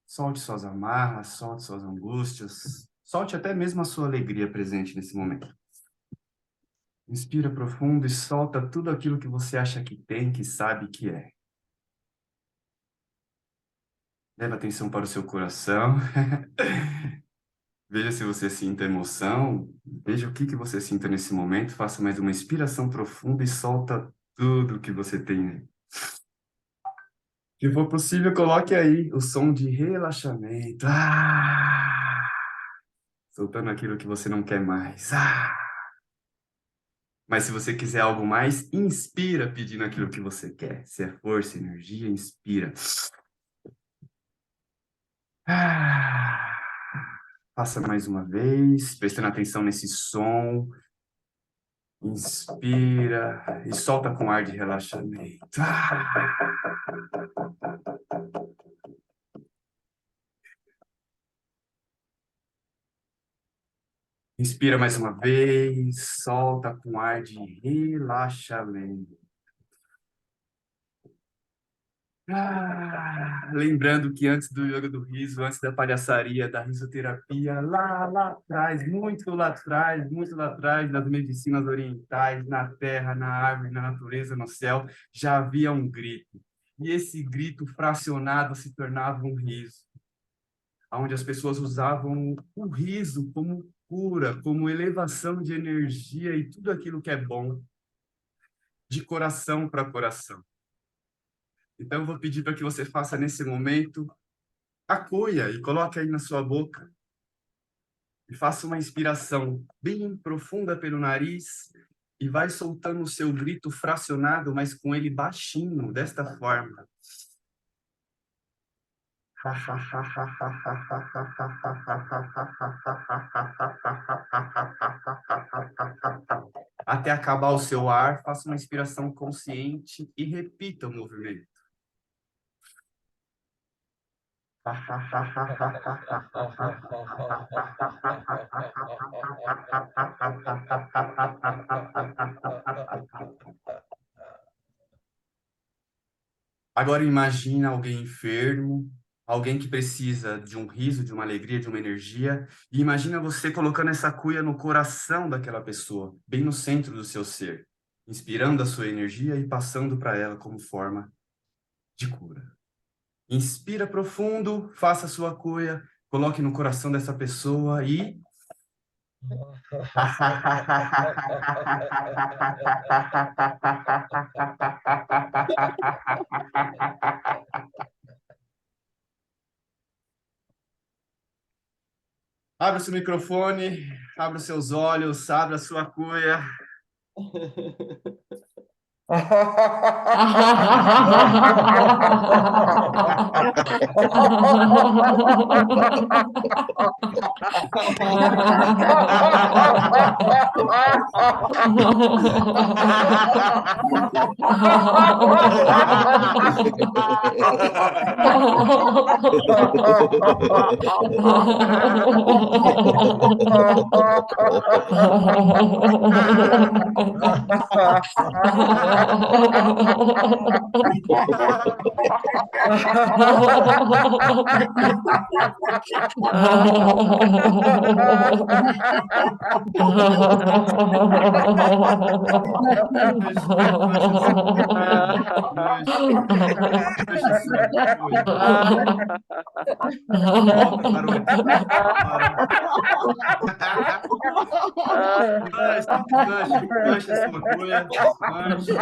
Solte suas amarras, solte suas angústias, solte até mesmo a sua alegria presente nesse momento. Inspira profundo e solta tudo aquilo que você acha que tem, que sabe que é. Leva atenção para o seu coração. Veja se você sinta emoção. Veja o que você sinta nesse momento. Faça mais uma inspiração profunda e solta tudo que você tem aí. Se for possível, coloque aí o som de relaxamento. Soltando aquilo que você não quer mais. Mas se você quiser algo mais, inspira pedindo aquilo que você quer. Se é força, energia, inspira. Faça mais uma vez, prestando atenção nesse som. Inspira e solta com ar de relaxamento. Inspira mais uma vez, solta com ar de relaxamento. Lembrando que antes do Yoga do Riso, antes da palhaçaria, da risoterapia, lá atrás, muito lá atrás, das medicinas orientais, na terra, na árvore, na natureza, no céu, já havia um grito. E esse grito fracionado se tornava um riso, onde as pessoas usavam o riso como cura, como elevação de energia e tudo aquilo que é bom, de coração para coração. Então, eu vou pedir para que você faça nesse momento, acolha e coloque aí na sua boca e faça uma inspiração bem profunda pelo nariz e vai soltando o seu grito fracionado, mas com ele baixinho, desta forma. Até acabar o seu ar, faça uma inspiração consciente e repita o movimento. Agora imagina alguém enfermo, alguém que precisa de um riso, de uma alegria, de uma energia, e imagina você colocando essa cuia no coração daquela pessoa, bem no centro do seu ser, inspirando a sua energia e passando para ela como forma de cura. Inspira profundo, faça a sua cuia, coloque no coração dessa pessoa e... Abra o seu microfone, abra os seus olhos, abra a sua cuia. Volta para o desmanche a sua coisa, desmanche.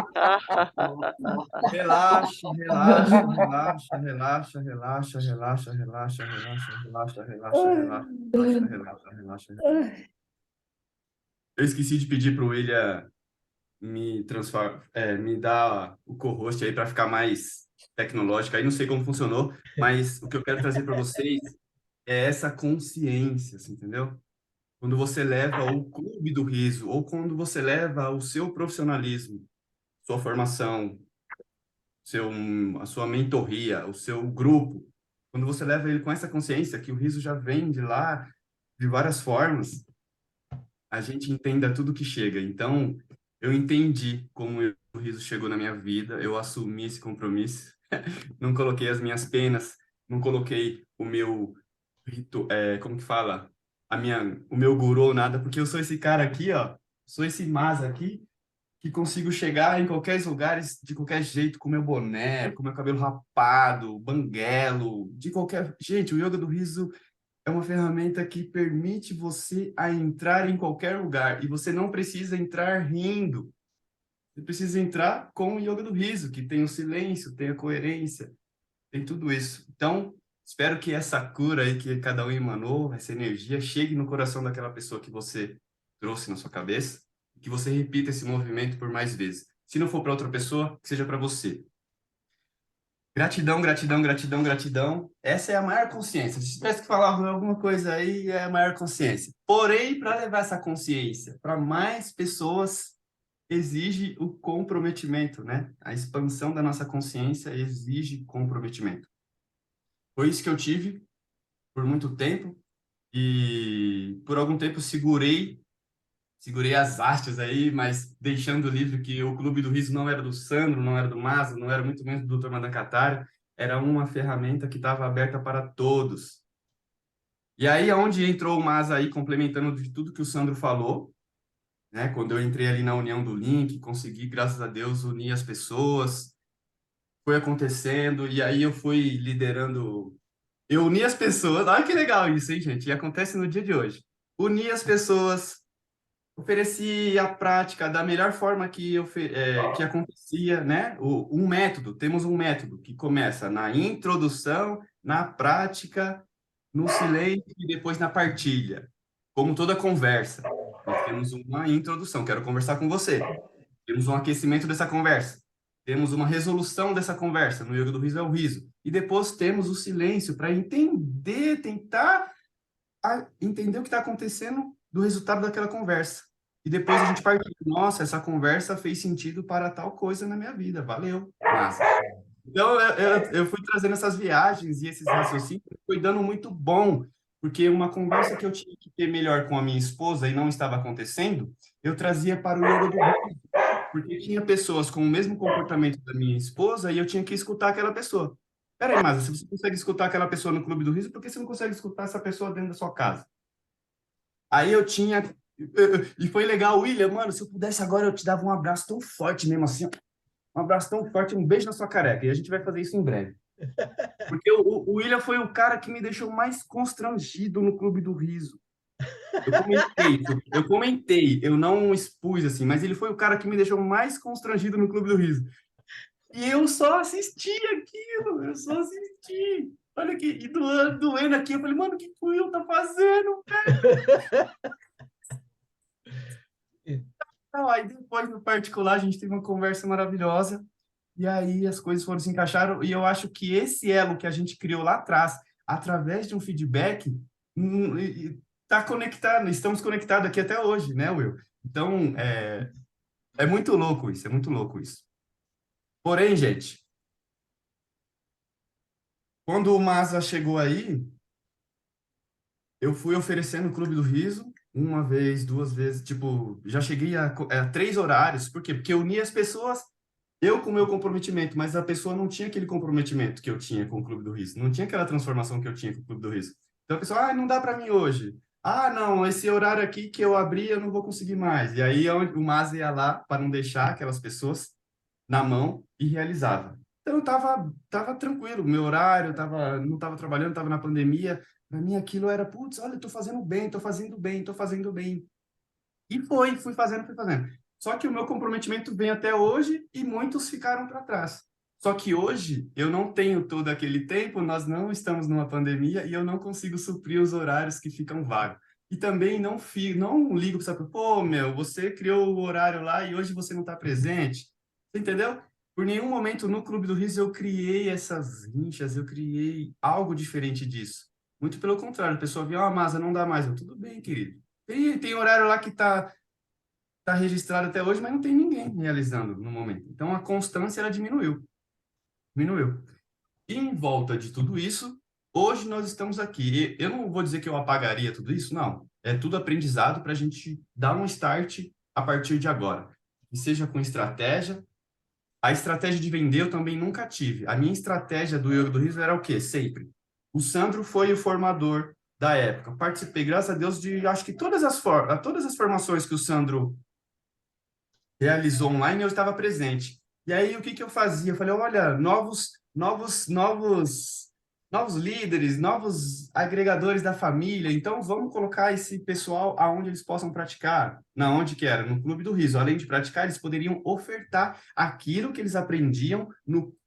Relaxa, relaxa, relaxa, relaxa, relaxa, relaxa, relaxa, relaxa, relaxa, relaxa, relaxa, relaxa, relaxa, relaxa. Eu esqueci de pedir para o William me dar o co-host aí para ficar mais tecnológico. Aí não sei como funcionou, mas o que eu quero trazer para vocês é essa consciência, assim, entendeu? Quando você leva o clube do riso, ou quando você leva o seu profissionalismo, sua formação, a sua mentoria, o seu grupo, quando você leva ele com essa consciência que o riso já vem de lá, de várias formas, a gente entenda tudo que chega. Então, eu entendi como o riso chegou na minha vida, eu assumi esse compromisso, não coloquei as minhas penas, não coloquei o meu como que fala? O meu guru, nada, porque eu sou esse cara aqui, ó, sou esse mas aqui, que consigo chegar em qualquer lugares de qualquer jeito, com meu boné, com meu cabelo rapado, banguelo, de qualquer... Gente, o yoga do riso é uma ferramenta que permite você a entrar em qualquer lugar, e você não precisa entrar rindo. Você precisa entrar com o yoga do riso, que tem o silêncio, tem a coerência, tem tudo isso. Então, espero que essa cura aí que cada um emanou, essa energia, chegue no coração daquela pessoa que você trouxe na sua cabeça, que você repita esse movimento por mais vezes. Se não for para outra pessoa, que seja para você. Gratidão, gratidão, gratidão, gratidão. Essa é a maior consciência. Se tivesse que falar alguma coisa aí, é a maior consciência. Porém, para levar essa consciência para mais pessoas, exige o comprometimento, né? A expansão da nossa consciência exige comprometimento. Foi isso que eu tive por muito tempo e por algum tempo segurei as hastes aí, mas deixando livre que o Clube do Riso não era do Sandro, não era do Mazo, não era muito menos do Dr. Madan Kataria, era uma ferramenta que estava aberta para todos. E aí, aonde entrou o Mazo aí, complementando de tudo que o Sandro falou, né? Quando eu entrei ali na união do link, consegui, graças a Deus, unir as pessoas, foi acontecendo, e aí eu fui liderando. Eu uni as pessoas, olha que legal isso, hein, gente? E acontece no dia de hoje. Uni as pessoas, ofereci a prática da melhor forma que acontecia, né? Um método, temos um método que começa na introdução, na prática, no silêncio e depois na partilha. Como toda conversa, nós temos uma introdução, quero conversar com você. Temos um aquecimento dessa conversa. Temos uma resolução dessa conversa. No yoga do riso é o riso. E depois temos o silêncio para entender, tentar entender o que está acontecendo do resultado daquela conversa. E depois a gente parte, nossa, essa conversa fez sentido para tal coisa na minha vida. Valeu. Massa. Então, eu fui trazendo essas viagens e esses raciocínios, foi dando muito bom, porque uma conversa que eu tinha que ter melhor com a minha esposa e não estava acontecendo, eu trazia para o yoga do riso, porque tinha pessoas com o mesmo comportamento da minha esposa e eu tinha que escutar aquela pessoa. Peraí, mas se você consegue escutar aquela pessoa no Clube do Riso, por que você não consegue escutar essa pessoa dentro da sua casa? Aí eu tinha... E foi legal, William, mano, se eu pudesse agora eu te dava um abraço tão forte mesmo assim, um abraço tão forte, um beijo na sua careca, e a gente vai fazer isso em breve. Porque o William foi o cara que me deixou mais constrangido no Clube do Riso. Eu comentei, eu não expus assim, mas ele foi o cara que me deixou mais constrangido no Clube do Riso. E eu só assisti aquilo, eu só assisti. Olha aqui, e doendo aqui, eu falei, mano, o que o Will tá fazendo, velho? Então, aí depois, no particular, a gente teve uma conversa maravilhosa, e aí as coisas foram se encaixaram, e eu acho que esse elo que a gente criou lá atrás, através de um feedback, está conectado, estamos conectados aqui até hoje, né, Will? Então, é muito louco isso, é muito louco isso. Porém, gente, quando o Masa chegou aí, eu fui oferecendo o Clube do Riso, uma vez, duas vezes, tipo, já cheguei a 3 horários. Por quê? Porque eu unia as pessoas, eu com o meu comprometimento, mas a pessoa não tinha aquele comprometimento que eu tinha com o Clube do Riso, não tinha aquela transformação que eu tinha com o Clube do Riso. Então a pessoa, não dá para mim hoje. Não, esse horário aqui que eu abri, eu não vou conseguir mais. E aí o Masa ia lá para não deixar aquelas pessoas na mão e realizava. Então eu tava tranquilo, meu horário, não estava trabalhando, estava na pandemia. Para mim aquilo era, putz, olha, estou fazendo bem, estou fazendo bem, estou fazendo bem. E fui fazendo, fui fazendo. Só que o meu comprometimento vem até hoje e muitos ficaram para trás. Só que hoje eu não tenho todo aquele tempo, nós não estamos numa pandemia e eu não consigo suprir os horários que ficam vagos. E também não ligo para você, pô, meu, você criou o horário lá e hoje você não está presente. Você entendeu? Por nenhum momento no Clube do Riso eu criei essas rinchas, eu criei algo diferente disso. Muito pelo contrário, a pessoa viu, Masa, não dá mais. Tudo bem, querido. Tem horário lá que tá registrado até hoje, mas não tem ninguém realizando no momento. Então, a constância, ela diminuiu. Diminuiu. E em volta de tudo isso, hoje nós estamos aqui. Eu não vou dizer que eu apagaria tudo isso, não. É tudo aprendizado para a gente dar um start a partir de agora. E seja com estratégia. A estratégia de vender eu também nunca tive. A minha estratégia do Yoga do Riso era o quê? Sempre. O Sandro foi o formador da época. Participei, graças a Deus, de acho que todas as formações que o Sandro realizou online, eu estava presente. E aí, o que eu fazia? Eu falei, olha, novos líderes, novos agregadores da família. Então, vamos colocar esse pessoal aonde eles possam praticar. Na onde que era? No Clube do Riso. Além de praticar, eles poderiam ofertar aquilo que eles aprendiam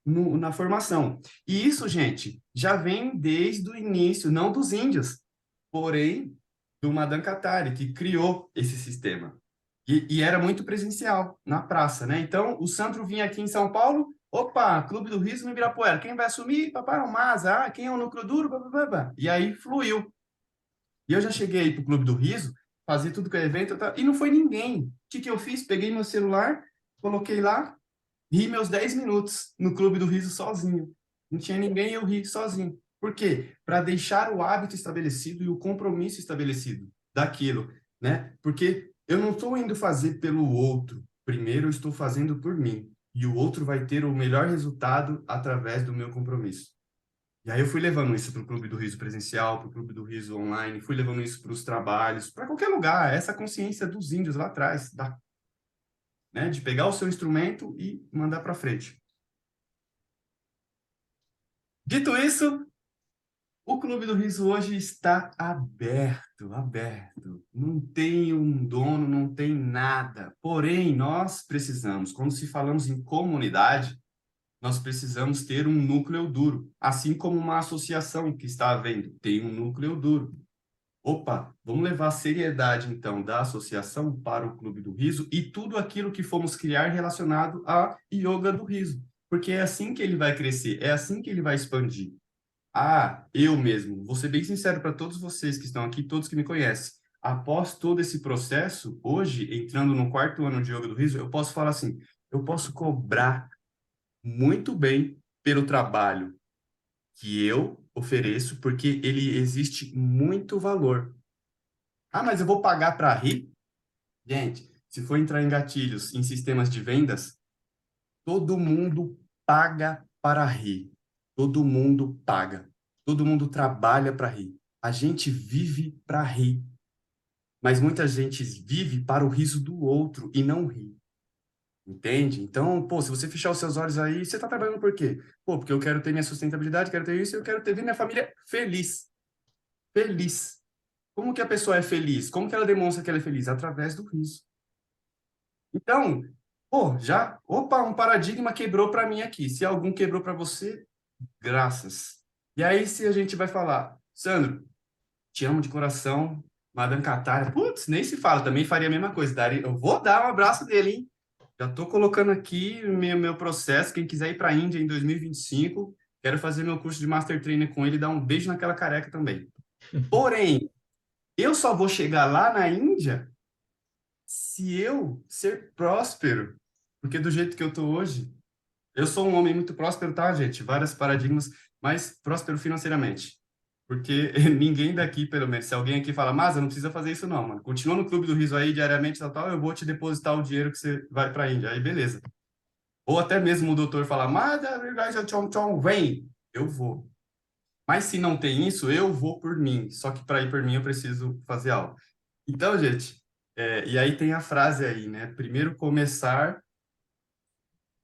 na formação. E isso, gente, já vem desde o início, não dos índios, porém do Madan Katari, que criou esse sistema. E era muito presencial, na praça, né? Então, o Sandro vinha aqui em São Paulo, opa, Clube do Riso no Ibirapuera. Quem vai assumir? Papai, o Masa. Quem é o núcleo duro? Blá. E aí, fluiu. E eu já cheguei aí pro Clube do Riso, fazia tudo que é evento, e não foi ninguém. O que eu fiz? Peguei meu celular, coloquei lá, ri meus 10 minutos no Clube do Riso sozinho. Não tinha ninguém, eu ri sozinho. Por quê? Para deixar o hábito estabelecido e o compromisso estabelecido daquilo, né? Porque eu não estou indo fazer pelo outro. Primeiro eu estou fazendo por mim. E o outro vai ter o melhor resultado através do meu compromisso. E aí eu fui levando isso para o Clube do Riso presencial, para o Clube do Riso online, fui levando isso para os trabalhos, para qualquer lugar. Essa consciência dos índios lá atrás, né? De pegar o seu instrumento e mandar para frente. Dito isso, o Clube do Riso hoje está aberto. Não tem um dono, não tem nada. Porém, nós precisamos, quando se falamos em comunidade, nós precisamos ter um núcleo duro. Assim como uma associação que está havendo, tem um núcleo duro. Opa, vamos levar a seriedade, então, da associação para o Clube do Riso e tudo aquilo que fomos criar relacionado a Yoga do Riso. Porque é assim que ele vai crescer, é assim que ele vai expandir. Eu mesmo, vou ser bem sincero para todos vocês que estão aqui, todos que me conhecem. Após todo esse processo, hoje, entrando no 4º ano de Yoga do Riso, eu posso falar assim, eu posso cobrar muito bem pelo trabalho que eu ofereço, porque ele existe muito valor. Mas eu vou pagar para rir? Gente, se for entrar em gatilhos, em sistemas de vendas, todo mundo paga para rir. Todo mundo paga. Todo mundo trabalha para rir. A gente vive para rir. Mas muita gente vive para o riso do outro e não ri. Entende? Então, se você fechar os seus olhos aí, você está trabalhando por quê? Porque eu quero ter minha sustentabilidade, quero ter isso, eu quero ter minha família feliz. Feliz. Como que a pessoa é feliz? Como que ela demonstra que ela é feliz? Através do riso. Então, um paradigma quebrou para mim aqui. Se algum quebrou para você, graças. E aí, se a gente vai falar, Sandro, te amo de coração, Madan Qatar, putz, nem se fala, também faria a mesma coisa. Eu vou dar um abraço dele, hein? Já estou colocando aqui meu processo. Quem quiser ir para a Índia em 2025, quero fazer meu curso de Master Trainer com ele e dar um beijo naquela careca também. Porém, eu só vou chegar lá na Índia se eu ser próspero. Porque do jeito que eu estou hoje, eu sou um homem muito próspero, tá, gente? Vários paradigmas, mas próspero financeiramente. Porque ninguém daqui, pelo menos, se alguém aqui fala, mas não precisa fazer isso não, mano. Continua no Clube do Riso aí diariamente, tal, eu vou te depositar o dinheiro que você vai para a Índia. Aí, beleza. Ou até mesmo o doutor falar, mas vem, eu vou. Mas se não tem isso, eu vou por mim. Só que para ir por mim eu preciso fazer algo. Então, gente, e aí tem a frase aí, né? Primeiro começar,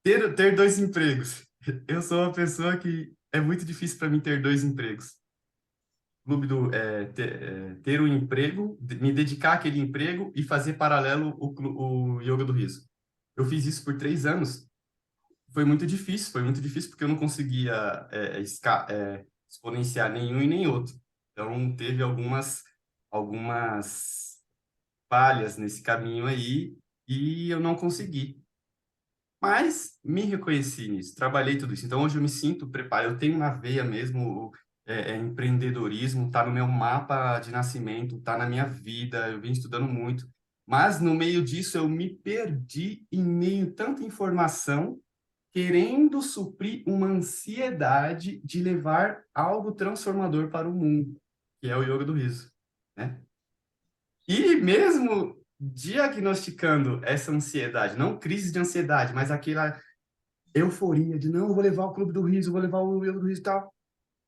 ter dois empregos. Eu sou uma pessoa que é muito difícil para mim ter dois empregos. Ter um emprego, me dedicar àquele emprego e fazer paralelo o Yoga do Riso. Eu fiz isso por 3 anos. Foi muito difícil porque eu não conseguia exponenciar nenhum e nem outro. Então, teve algumas falhas nesse caminho aí e eu não consegui. Mas me reconheci nisso, trabalhei tudo isso. Então, hoje eu me sinto preparado, eu tenho na veia mesmo empreendedorismo, tá no meu mapa de nascimento, tá na minha vida, eu vim estudando muito. Mas no meio disso eu me perdi em meio a tanta informação, querendo suprir uma ansiedade de levar algo transformador para o mundo, que é o yoga do riso, né? E mesmo diagnosticando essa ansiedade, não crise de ansiedade, mas aquela euforia de não, eu vou levar o Clube do Riso, eu vou levar o yoga do riso e tal,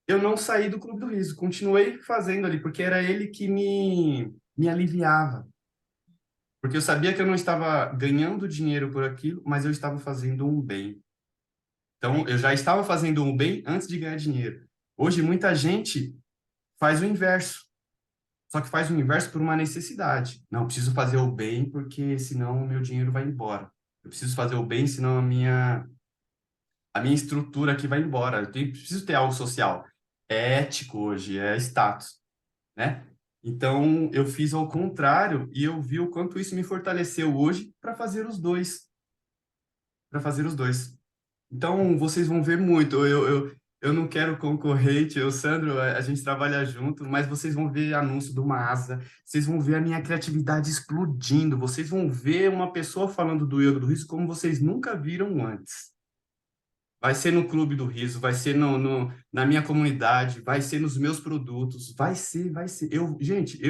eu não saí do Clube do Riso, continuei fazendo ali, porque era ele que me aliviava. Porque eu sabia que eu não estava ganhando dinheiro por aquilo, mas eu estava fazendo um bem. Então, eu já estava fazendo um bem antes de ganhar dinheiro. Hoje, muita gente faz o inverso. Só que faz o inverso por uma necessidade. Não, eu preciso fazer o bem porque senão o meu dinheiro vai embora. Eu preciso fazer o bem, senão a minha estrutura aqui vai embora. Preciso ter algo social. É ético hoje, é status, né? Então, eu fiz ao contrário e eu vi o quanto isso me fortaleceu hoje para fazer os dois. Para fazer os dois. Então, vocês vão ver muito. Eu não quero concorrente, eu, Sandro, a gente trabalha junto, mas vocês vão ver anúncio do Maasa, vocês vão ver a minha criatividade explodindo, vocês vão ver uma pessoa falando do Yoga do Riso como vocês nunca viram antes. Vai ser no Clube do Riso, vai ser na minha comunidade, vai ser nos meus produtos, vai ser. Gente,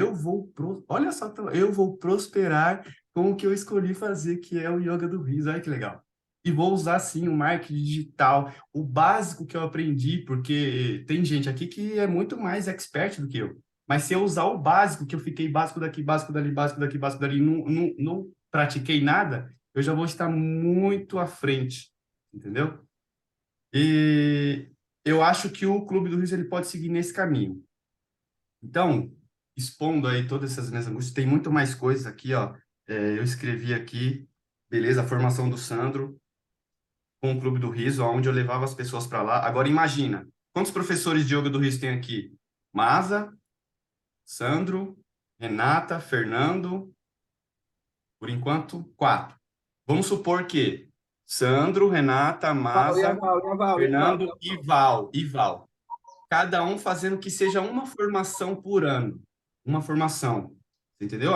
olha só, eu vou prosperar com o que eu escolhi fazer, que é o Yoga do Riso. Olha que legal. E vou usar, sim, o marketing digital, o básico que eu aprendi, porque tem gente aqui que é muito mais expert do que eu. Mas se eu usar o básico, que eu fiquei básico daqui, básico dali, básico daqui, básico dali, não pratiquei nada, eu já vou estar muito à frente, entendeu? E eu acho que o Clube do Riso ele pode seguir nesse caminho. Então, expondo aí todas essas minhas angústias, tem muito mais coisas aqui, ó. Eu escrevi aqui, beleza, a formação do Sandro com o Clube do Riso, onde eu levava as pessoas para lá. Agora imagina, quantos professores de yoga do riso tem aqui? Masa, Sandro, Renata, Fernando, por enquanto, 4. Vamos supor que Sandro, Renata, Masa, Fernando e Val. Cada um fazendo que seja uma formação por ano. Uma formação. Entendeu?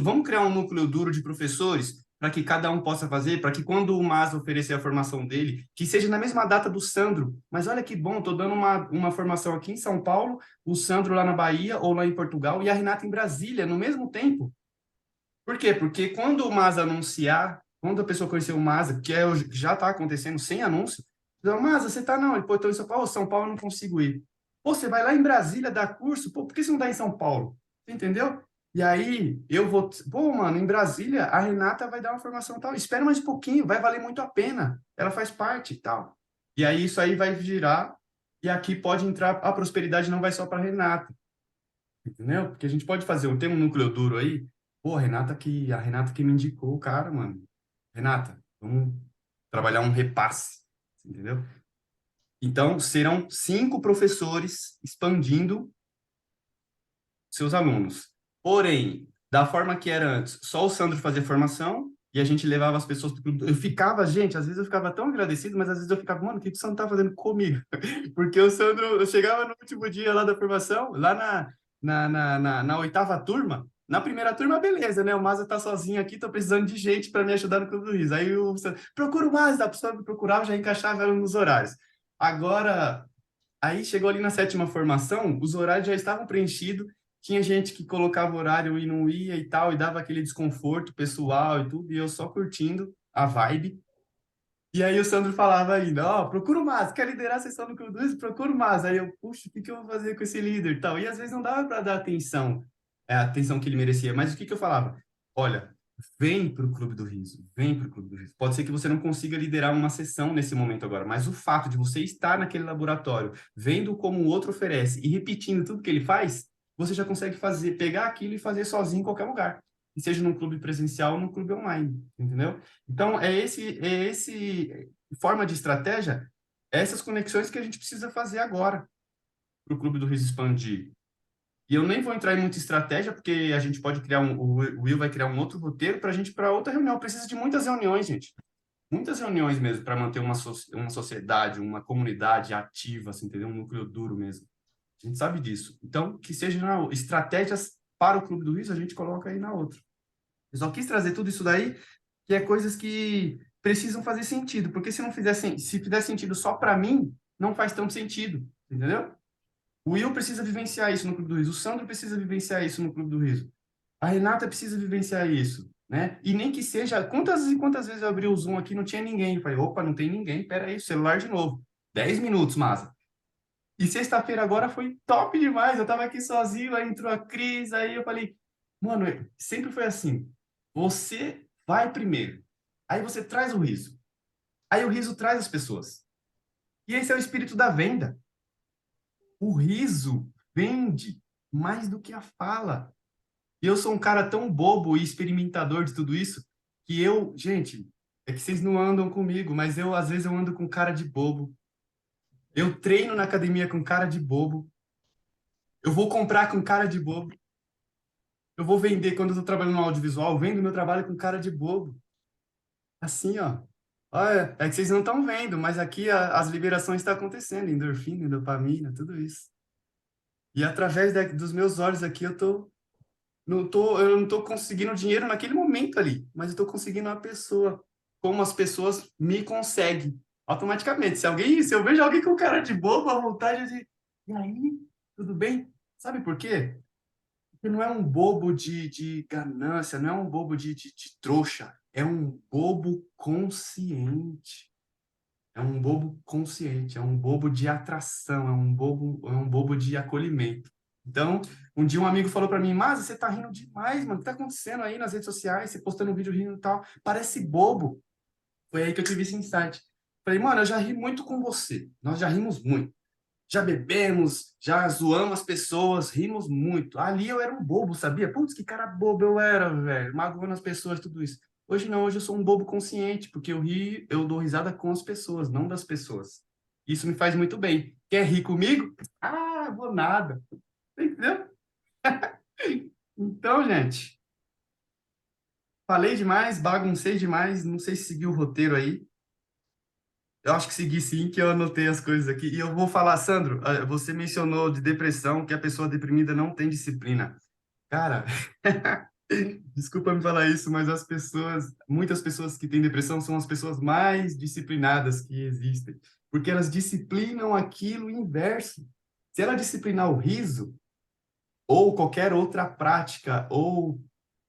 Vamos criar um núcleo duro de professores para que cada um possa fazer, para que quando o Masa oferecer a formação dele, que seja na mesma data do Sandro. Mas olha que bom, estou dando uma formação aqui em São Paulo, o Sandro lá na Bahia ou lá em Portugal e a Renata em Brasília, no mesmo tempo. Por quê? Porque quando o Masa anunciar, quando a pessoa conhecer o Masa, que já está acontecendo sem anúncio, Masa, você está não? Ele, pô, estou em São Paulo eu não consigo ir. Pô, você vai lá em Brasília dar curso? Pô, por que você não dá em São Paulo? Você entendeu? E aí, eu vou... Pô, mano, em Brasília, a Renata vai dar uma formação tal. Espera mais um pouquinho, vai valer muito a pena. Ela faz parte e tal. E aí, isso aí vai girar e aqui pode entrar... A prosperidade não vai só para a Renata. Entendeu? Porque a gente pode fazer tem um núcleo duro aí. Pô, a Renata que me indicou o cara, mano. Renata, vamos trabalhar um repasse. Entendeu? Então, serão 5 professores expandindo seus alunos. Porém, da forma que era antes, só o Sandro fazia formação e a gente levava as pessoas pro clube. Eu ficava, gente, às vezes eu ficava tão agradecido, mas às vezes eu ficava, mano, o que o Sandro tá fazendo comigo? Porque o Sandro, eu chegava no último dia lá da formação, lá na oitava turma. Na primeira turma, beleza, né? O Maza tá sozinho aqui, tô precisando de gente para me ajudar no Clube do Riso. Aí o Sandro, procura o Maza, a pessoa me procurava, já encaixava ela nos horários. Agora, aí chegou ali na sétima formação, os horários já estavam preenchidos, tinha gente que colocava horário e não ia e tal, e dava aquele desconforto pessoal e tudo, e eu só curtindo a vibe. E aí o Sandro falava ainda, ó, procura o Mas, quer liderar a sessão do Clube do Riso? Procura o Mas. Aí eu, puxa, o que que eu vou fazer com esse líder e tal? E às vezes não dava para dar atenção, a atenção que ele merecia. Mas o que que eu falava? Olha, vem para o Clube do Riso, vem para o Clube do Riso. Pode ser que você não consiga liderar uma sessão nesse momento agora, mas o fato de você estar naquele laboratório, vendo como o outro oferece e repetindo tudo que ele faz, você já consegue fazer, pegar aquilo e fazer sozinho em qualquer lugar. E seja num clube presencial ou num clube online, entendeu? Então, é esse forma de estratégia, essas conexões que a gente precisa fazer agora para o Clube do Riso expandir. E eu nem vou entrar em muita estratégia, porque a gente pode criar o Will vai criar um outro roteiro para a gente para outra reunião. Precisa de muitas reuniões, gente. Muitas reuniões mesmo para manter uma sociedade, uma comunidade ativa, assim, entendeu? Um núcleo duro mesmo. A gente sabe disso. Então, que sejam estratégias para o Clube do Riso, a gente coloca aí na outra. Eu só quis trazer tudo isso daí, que é coisas que precisam fazer sentido, porque se fizer sentido só para mim, não faz tanto sentido, entendeu? O Will precisa vivenciar isso no Clube do Riso, o Sandro precisa vivenciar isso no Clube do Riso, a Renata precisa vivenciar isso, né? E nem que seja, quantas e quantas vezes eu abri o Zoom aqui, não tinha ninguém, eu falei, opa, não tem ninguém, peraí, celular de novo, 10 minutos, massa. E sexta-feira agora foi top demais. Eu tava aqui sozinho, aí entrou a Cris, aí eu falei, mano, sempre foi assim. Você vai primeiro. Aí você traz o riso. Aí o riso traz as pessoas. E esse é o espírito da venda. O riso vende mais do que a fala. E eu sou um cara tão bobo e experimentador de tudo isso que eu, gente, é que vocês não andam comigo, mas eu às vezes eu ando com cara de bobo. Eu treino na academia com cara de bobo. Eu vou comprar com cara de bobo. Eu vou vender quando eu estou trabalhando no audiovisual, eu vendo meu trabalho com cara de bobo. Assim, ó. Olha, é que vocês não estão vendo, mas aqui as liberações estão acontecendo, endorfina, dopamina, tudo isso. E através dos meus olhos aqui eu não tô conseguindo dinheiro naquele momento ali, mas eu estou conseguindo uma pessoa, como as pessoas me conseguem automaticamente. Se eu vejo alguém com cara de bobo, a vontade de, e aí, tudo bem? Sabe por quê? Porque não é um bobo de ganância, não é um bobo de trouxa, é um bobo consciente. É um bobo consciente, é um bobo de atração, é um bobo de acolhimento. Então, um dia um amigo falou para mim, mas você tá rindo demais, mano, o que tá acontecendo aí nas redes sociais, você postando um vídeo rindo e tal, parece bobo. Foi aí que eu tive esse insight. Falei, mano, eu já ri muito com você, nós já rimos muito. Já bebemos, já zoamos as pessoas, rimos muito. Ali eu era um bobo, sabia? Putz, que cara bobo eu era, velho, magoando as pessoas, tudo isso. Hoje não, hoje eu sou um bobo consciente, porque eu dou risada com as pessoas, não das pessoas. Isso me faz muito bem. Quer rir comigo? Ah, vou nada. Entendeu? Então, gente, falei demais, baguncei demais, não sei se segui o roteiro aí. Eu acho que segui sim, que eu anotei as coisas aqui. E eu vou falar, Sandro, você mencionou de depressão, que a pessoa deprimida não tem disciplina. Cara, desculpa me falar isso, mas muitas pessoas que têm depressão são as pessoas mais disciplinadas que existem, porque elas disciplinam aquilo inverso. Se ela disciplinar o riso, ou qualquer outra prática, ou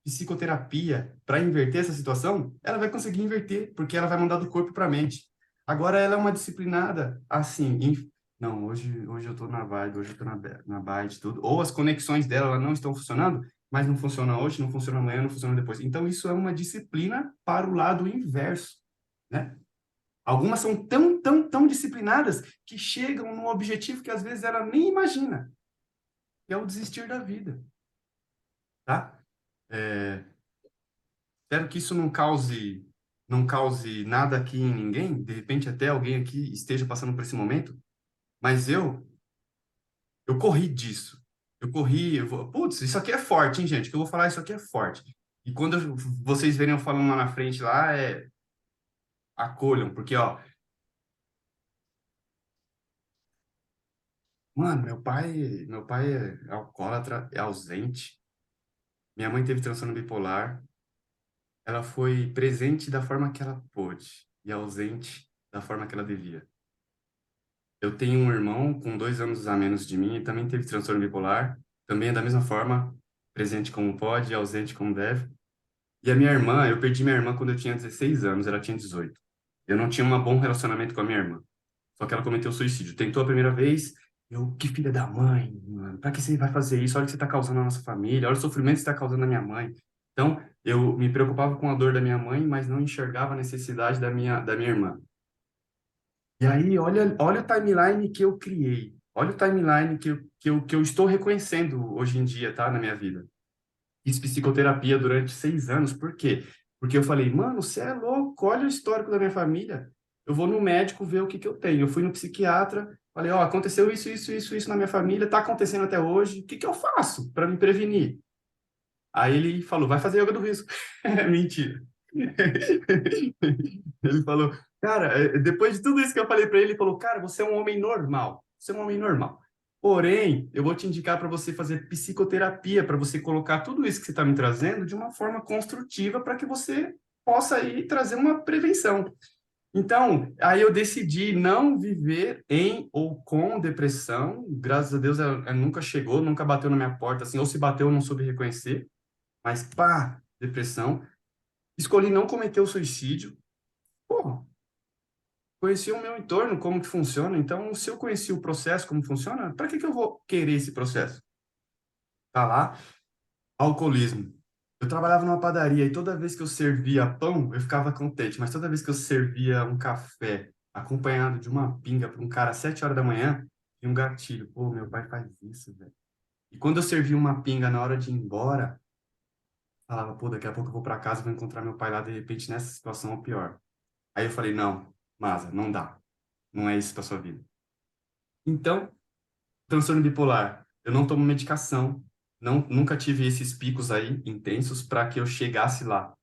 psicoterapia para inverter essa situação, ela vai conseguir inverter, porque ela vai mandar do corpo para a mente. Agora ela é uma disciplinada assim, não, hoje eu estou na vibe, hoje eu estou na bike, tudo. Ou as conexões dela não estão funcionando, mas não funciona hoje, não funciona amanhã, não funciona depois. Então isso é uma disciplina para o lado inverso, né? Algumas são tão disciplinadas que chegam num objetivo que às vezes ela nem imagina, que é o desistir da vida, tá? Espero que isso não cause nada aqui em ninguém. De repente até alguém aqui esteja passando por esse momento. Mas eu corri disso. Eu corri, putz, isso aqui é forte, hein, gente? O que eu vou falar, isso aqui é forte. E quando vocês verem eu falando lá na frente, lá, acolham, porque, ó, mano, meu pai é alcoólatra, é ausente. Minha mãe teve transtorno bipolar. Ela foi presente da forma que ela pôde e ausente da forma que ela devia. Eu tenho um irmão com 2 anos a menos de mim e também teve transtorno bipolar. Também é da mesma forma, presente como pode e ausente como deve. E a minha irmã, eu perdi minha irmã quando eu tinha 16 anos, ela tinha 18. Eu não tinha um bom relacionamento com a minha irmã. Só que ela cometeu suicídio. Tentou a primeira vez, que filha da mãe, mano. Pra que você vai fazer isso? Olha o que você tá causando na nossa família, olha o sofrimento que você tá causando na minha mãe. Então, eu me preocupava com a dor da minha mãe, mas não enxergava a necessidade da minha irmã. E aí, olha o timeline que eu criei. Olha o timeline que eu estou reconhecendo hoje em dia, tá? Na minha vida. Fiz psicoterapia durante 6 anos. Por quê? Porque eu falei, mano, você é louco, olha o histórico da minha família. Eu vou no médico ver o que eu tenho. Eu fui no psiquiatra, falei, ó, aconteceu isso na minha família, tá acontecendo até hoje. O que eu faço para me prevenir? Aí ele falou, vai fazer yoga do riso. Mentira. Ele falou, cara, depois de tudo isso que eu falei para ele, ele falou, cara, você é um homem normal. Você é um homem normal. Porém, eu vou te indicar para você fazer psicoterapia, para você colocar tudo isso que você está me trazendo de uma forma construtiva para que você possa aí trazer uma prevenção. Então, aí eu decidi não viver em ou com depressão. Graças a Deus, ela nunca chegou, nunca bateu na minha porta, assim, ou se bateu, eu não soube reconhecer. Mas, pá, depressão. Escolhi não cometer o suicídio. Pô, conheci o meu entorno, como que funciona. Então, se eu conheci o processo, como funciona, para que eu vou querer esse processo? Tá lá, alcoolismo. Eu trabalhava numa padaria e toda vez que eu servia pão, eu ficava contente. Mas toda vez que eu servia um café acompanhado de uma pinga para um cara às 7 horas da manhã, tinha um gatilho. Pô, meu pai faz isso, velho. E quando eu servia uma pinga na hora de ir embora, falava, pô, daqui a pouco eu vou para casa, vou encontrar meu pai lá, de repente, nessa situação ou pior. Aí eu falei, não, Masa, não dá. Não é isso para sua vida. Então, transtorno bipolar. Eu não tomo medicação, nunca tive esses picos aí intensos para que eu chegasse lá.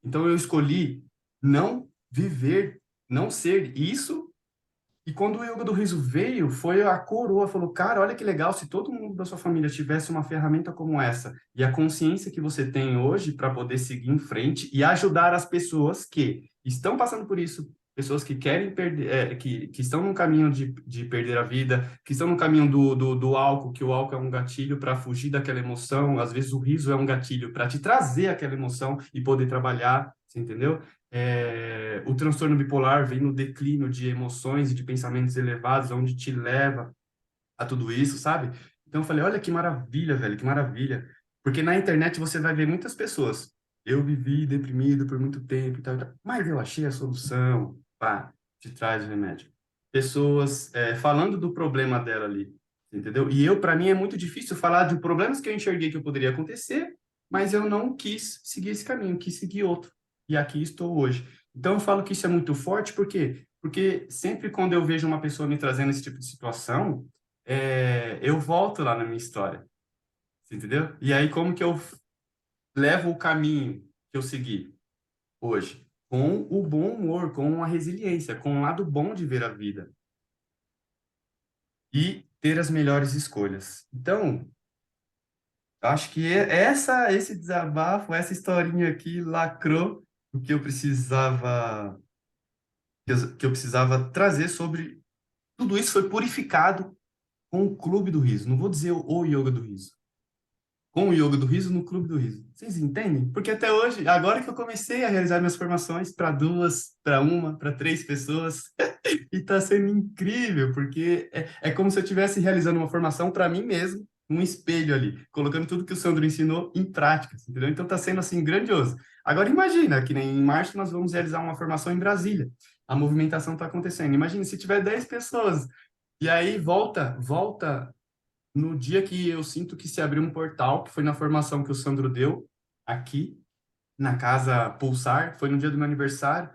Então eu escolhi não viver, não ser isso. E quando o Yoga do Riso veio, foi a coroa, falou, cara, olha que legal, se todo mundo da sua família tivesse uma ferramenta como essa e a consciência que você tem hoje para poder seguir em frente e ajudar as pessoas que estão passando por isso, pessoas que querem perder, que estão no caminho de perder a vida, que estão no caminho do álcool, que o álcool é um gatilho para fugir daquela emoção, às vezes o riso é um gatilho para te trazer aquela emoção e poder trabalhar, você entendeu? O transtorno bipolar vem no declínio de emoções e de pensamentos elevados, onde te leva a tudo isso, sabe? Então eu falei, olha que maravilha, velho, que maravilha. Porque na internet você vai ver muitas pessoas. Eu vivi deprimido por muito tempo e tal, e tal, mas eu achei a solução. Pá, te traz o remédio. Pessoas falando do problema dela ali, entendeu? E para mim, é muito difícil falar de problemas que eu enxerguei que eu poderia acontecer, mas eu não quis seguir esse caminho, quis seguir outro. E aqui estou hoje. Então eu falo que isso é muito forte, por quê? Porque sempre quando eu vejo uma pessoa me trazendo esse tipo de situação, eu volto lá na minha história, você entendeu? E aí como que eu levo o caminho que eu segui hoje? Com o bom humor, com a resiliência, com o lado bom de ver a vida e ter as melhores escolhas. Então, acho que esse desabafo, essa historinha aqui lacrou o que eu precisava, que eu precisava trazer sobre tudo isso foi purificado com o Clube do Riso. Não vou dizer o Yoga do Riso. Com o Yoga do Riso no Clube do Riso. Vocês entendem? Porque até hoje, agora que eu comecei a realizar minhas formações para 2, para 1, para 3 pessoas, e está sendo incrível, porque é como se eu estivesse realizando uma formação para mim mesmo, um espelho ali, colocando tudo que o Sandro ensinou em prática, entendeu? Então está sendo assim grandioso. Agora imagina que nem em março nós vamos realizar uma formação em Brasília. A movimentação está acontecendo. Imagina se tiver 10 pessoas. E aí volta no dia que eu sinto que se abriu um portal, que foi na formação que o Sandro deu, aqui, na Casa Pulsar, foi no dia do meu aniversário,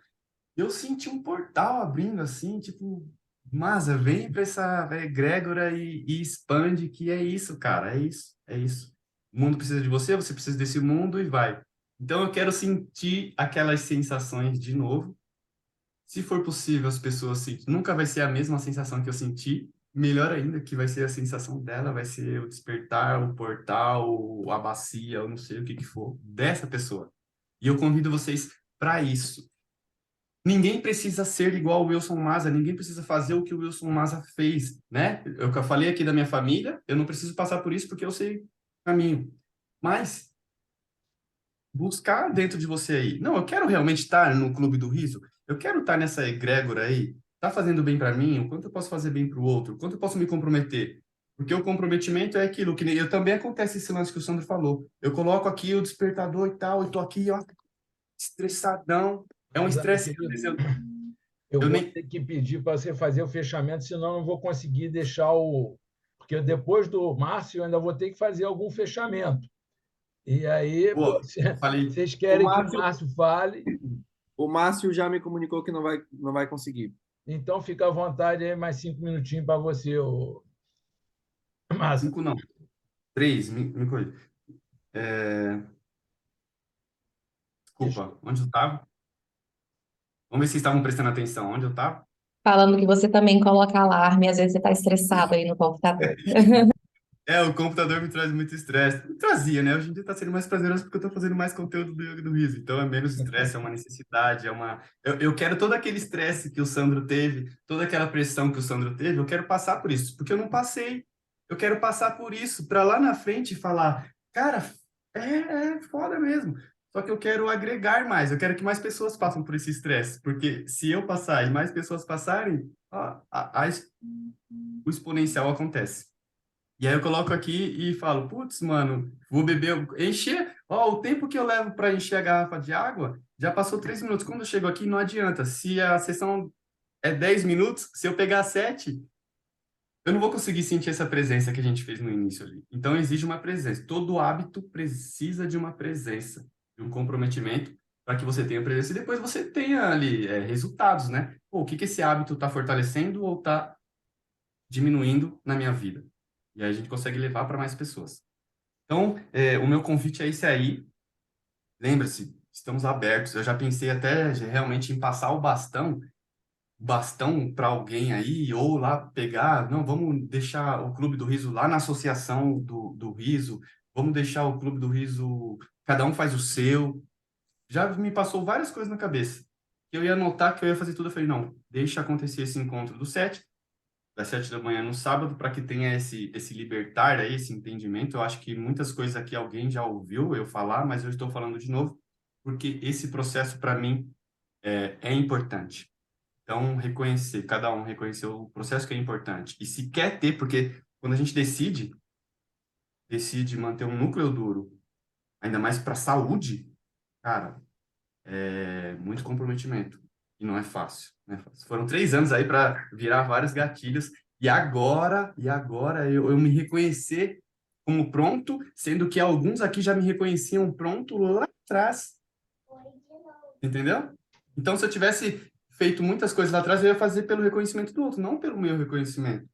eu senti um portal abrindo, assim, tipo, Masa, vem para essa egrégora e expande, que é isso, cara, é isso, é isso. O mundo precisa de você, você precisa desse mundo e vai. Então eu quero sentir aquelas sensações de novo. Se for possível, as pessoas sentir. Nunca vai ser a mesma sensação que eu senti. Melhor ainda, que vai ser a sensação dela, vai ser o despertar, o portal, a bacia, eu não sei o que que for, dessa pessoa. E eu convido vocês para isso. Ninguém precisa ser igual o Wilson Maza, ninguém precisa fazer o que o Wilson Maza fez, né? Eu falei aqui da minha família, eu não preciso passar por isso porque eu sei o caminho. Mas buscar dentro de você aí. Não, eu quero realmente estar no Clube do Riso, eu quero estar nessa egrégora aí, tá fazendo bem para mim, o quanto eu posso fazer bem para o outro, o quanto eu posso me comprometer. Porque o comprometimento é aquilo que eu também acontece esse lance que o Sandro falou. Eu coloco aqui o despertador e tal, e tô aqui, ó, estressadão. É um Mas, meu estresse que às querido, vezes eu eu vou nem. ter que pedir para você fazer o fechamento, senão eu não vou conseguir deixar o. Porque depois do Márcio, eu ainda vou ter que fazer algum fechamento. E aí, pô, Pô, eu falei, vocês O querem que o Márcio, Márcio fale, o Márcio já me comunicou que não vai conseguir. então fica à vontade aí, mais 5 minutinhos para você, Márcio. 5 não, 3, me corrija. É, desculpa, onde eu estava? Vamos ver se vocês estavam prestando atenção. Onde eu estava? Falando que você também coloca alarme, às vezes você está estressado aí no computador. É, o computador me traz muito estresse. Me trazia, né? Hoje em dia está sendo mais prazeroso porque eu estou fazendo mais conteúdo do Yoga do Riso. Então é menos estresse, é uma necessidade, é uma. Eu quero todo aquele estresse que o Sandro teve, toda aquela pressão que o Sandro teve, eu quero passar por isso, porque eu não passei. Eu quero passar por isso, para lá na frente falar, cara, é foda mesmo. Só que eu quero agregar mais, eu quero que mais pessoas passem por esse estresse, porque se eu passar e mais pessoas passarem, o exponencial acontece. E aí eu coloco aqui e falo, putz, mano, vou beber, encher, ó, o tempo que eu levo para encher a garrafa de água, já passou 3 minutos. Quando eu chego aqui, não adianta. Se a sessão é 10 minutos, se eu pegar 7, eu não vou conseguir sentir essa presença que a gente fez no início ali. Então, exige uma presença. Todo hábito precisa de uma presença, de um comprometimento, para que você tenha presença e depois você tenha ali resultados, né? Pô, o que que esse hábito está fortalecendo ou está diminuindo na minha vida? E aí a gente consegue levar para mais pessoas. Então, o meu convite é esse aí. Lembre-se, estamos abertos. Eu já pensei até realmente em passar o bastão para alguém aí, ou lá pegar. Não, vamos deixar o Clube do Riso lá na associação do Riso. Vamos deixar o Clube do Riso, cada um faz o seu. Já me passou várias coisas na cabeça. Eu ia anotar que eu ia fazer tudo. Eu falei, não, deixa acontecer esse encontro do 7 das 7 da manhã no sábado, para que tenha esse libertar aí, esse entendimento. Eu acho que muitas coisas aqui alguém já ouviu eu falar, mas eu estou falando de novo, porque esse processo, para mim, é importante. Então, reconhecer, cada um reconhecer o processo que é importante. E se quer ter, porque quando a gente decide manter um núcleo duro, ainda mais para a saúde, cara, é muito comprometimento. E não é fácil, não é fácil. Foram 3 anos aí para virar vários gatilhos. E agora eu me reconhecer como pronto, sendo que alguns aqui já me reconheciam pronto lá atrás. Entendeu? Então, se eu tivesse feito muitas coisas lá atrás, eu ia fazer pelo reconhecimento do outro, não pelo meu reconhecimento.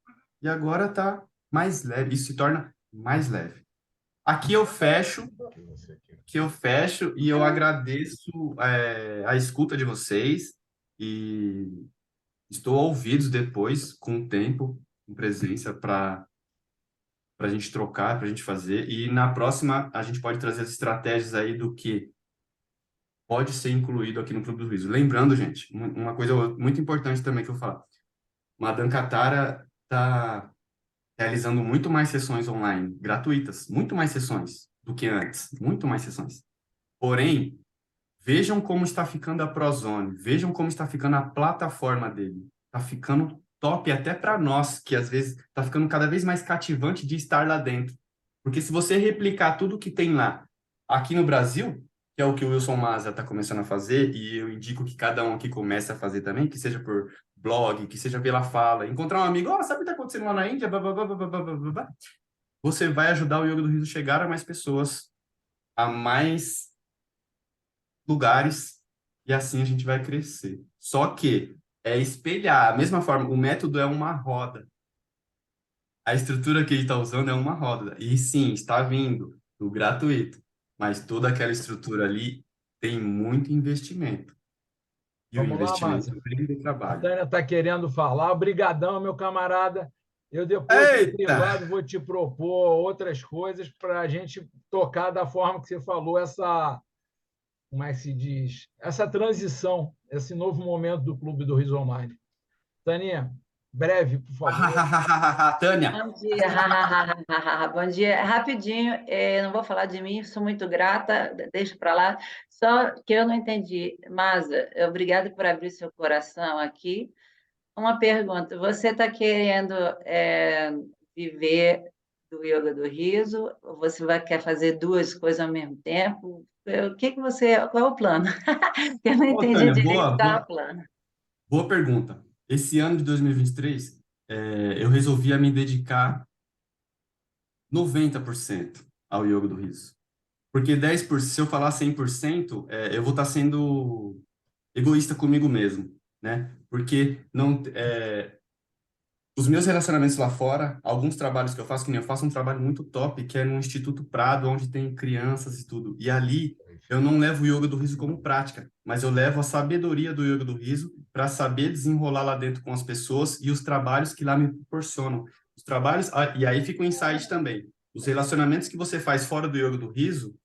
E agora tá mais leve, isso se torna mais leve. Aqui eu fecho, e eu agradeço a escuta de vocês e estou ao ouvidos depois, com o tempo, com presença, para a gente trocar, para a gente fazer. E na próxima, a gente pode trazer as estratégias aí do que pode ser incluído aqui no Clube do Riso. Lembrando, gente, uma coisa muito importante também que eu falo. Madame Catara está realizando muito mais sessões online, gratuitas, muito mais sessões do que antes, muito mais sessões. Porém, vejam como está ficando a Prozone, vejam como está ficando a plataforma dele. Está ficando top até para nós, que às vezes está ficando cada vez mais cativante de estar lá dentro. Porque se você replicar tudo que tem lá aqui no Brasil, que é o que o Wilson Maza está começando a fazer, e eu indico que cada um aqui comece a fazer também, que seja por blog, que seja pela fala, encontrar um amigo, sabe o que está acontecendo lá na Índia? Blá, blá, blá, blá, blá, blá, blá. Você vai ajudar o Yoga do Riso a chegar a mais pessoas, a mais lugares, e assim a gente vai crescer. Só que é espelhar. A mesma forma, o método é uma roda. A estrutura que ele está usando é uma roda. E sim, está vindo do gratuito, mas toda aquela estrutura ali tem muito investimento. E o Vamos lá, investimento Márcia. vem do A trabalho. Tânia está querendo falar. Obrigadão, meu camarada. Eu depois, em Eita! privado, vou te propor outras coisas para a gente tocar da forma que você falou, essa, como é que se diz? Essa transição, esse novo momento do Clube do Riso Online. Taninha, breve, por favor. Tânia, Bom dia, bom dia. Rapidinho, não vou falar de mim, sou muito grata, deixa para lá. Só que eu não entendi. Masa, obrigada por abrir seu coração aqui. Uma pergunta: você está querendo viver do yoga do riso? Ou você quer fazer duas coisas ao mesmo tempo? O que que você, qual é o plano? Eu não ô entendi Tânia, direito boa, qual é o boa, plano. boa pergunta. Esse ano de 2023, eu resolvi a me dedicar 90% ao yoga do riso. Porque 10%, se eu falar 100%, eu vou estar sendo egoísta comigo mesmo, né? Porque não, os meus relacionamentos lá fora, alguns trabalhos que eu faço, que nem eu faço um trabalho muito top, que é no Instituto Prado, onde tem crianças e tudo. E ali eu não levo o yoga do riso como prática, mas eu levo a sabedoria do yoga do riso para saber desenrolar lá dentro com as pessoas e os trabalhos que lá me proporcionam. Os trabalhos, e aí fica o insight também. Os relacionamentos que você faz fora do yoga do riso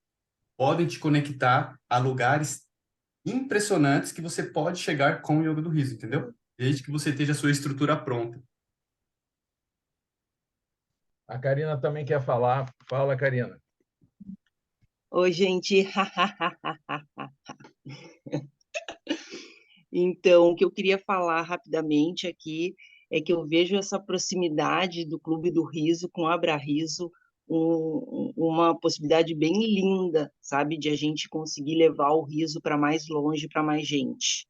podem te conectar a lugares impressionantes que você pode chegar com o yoga do riso, entendeu? Desde que você esteja a sua estrutura pronta. A Karina também quer falar. Fala, Karina. Oi, gente. Então, o que eu queria falar rapidamente aqui é que eu vejo essa proximidade do Clube do Riso com o Abra Riso uma possibilidade bem linda, sabe, de a gente conseguir levar o riso para mais longe, para mais gente.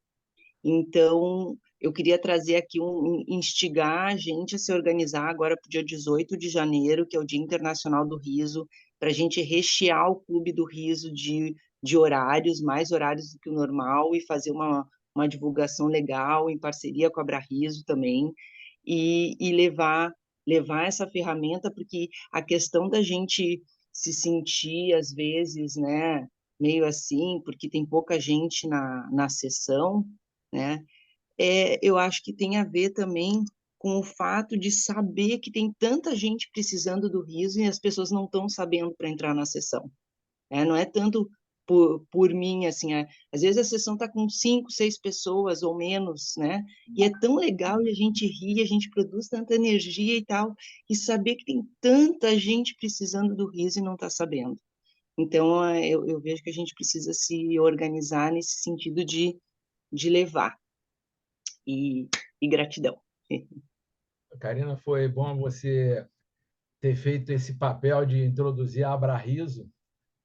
Então, eu queria trazer aqui, instigar a gente a se organizar agora para o dia 18 de janeiro, que é o Dia Internacional do Riso, para a gente rechear o Clube do Riso de horários, mais horários do que o normal, e fazer uma divulgação legal, em parceria com a Abrariso também, e levar essa ferramenta, porque a questão da gente se sentir, às vezes, né, meio assim, porque tem pouca gente na sessão, né? Eu acho que tem a ver também com o fato de saber que tem tanta gente precisando do riso e as pessoas não estão sabendo para entrar na sessão. Não é tanto por mim, assim, às vezes a sessão está com 5, 6 pessoas ou menos, né? E é tão legal e a gente ri, a gente produz tanta energia e tal, e saber que tem tanta gente precisando do riso e não está sabendo. Então, eu vejo que a gente precisa se organizar nesse sentido de levar e gratidão. Karina, foi bom você ter feito esse papel de introduzir a Abrariso,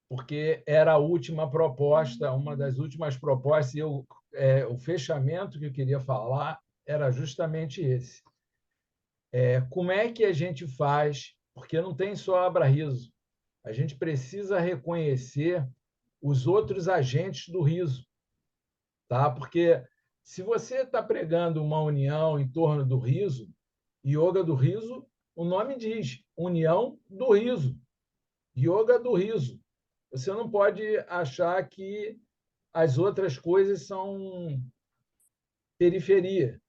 porque era a última proposta, uma das últimas propostas, e o fechamento que eu queria falar era justamente esse. Como é que a gente faz? Porque não tem só a Abrariso, a gente precisa reconhecer os outros agentes do riso, tá? Porque se você está pregando uma união em torno do riso, yoga do riso, o nome diz união do riso, yoga do riso. Você não pode achar que as outras coisas são periferia.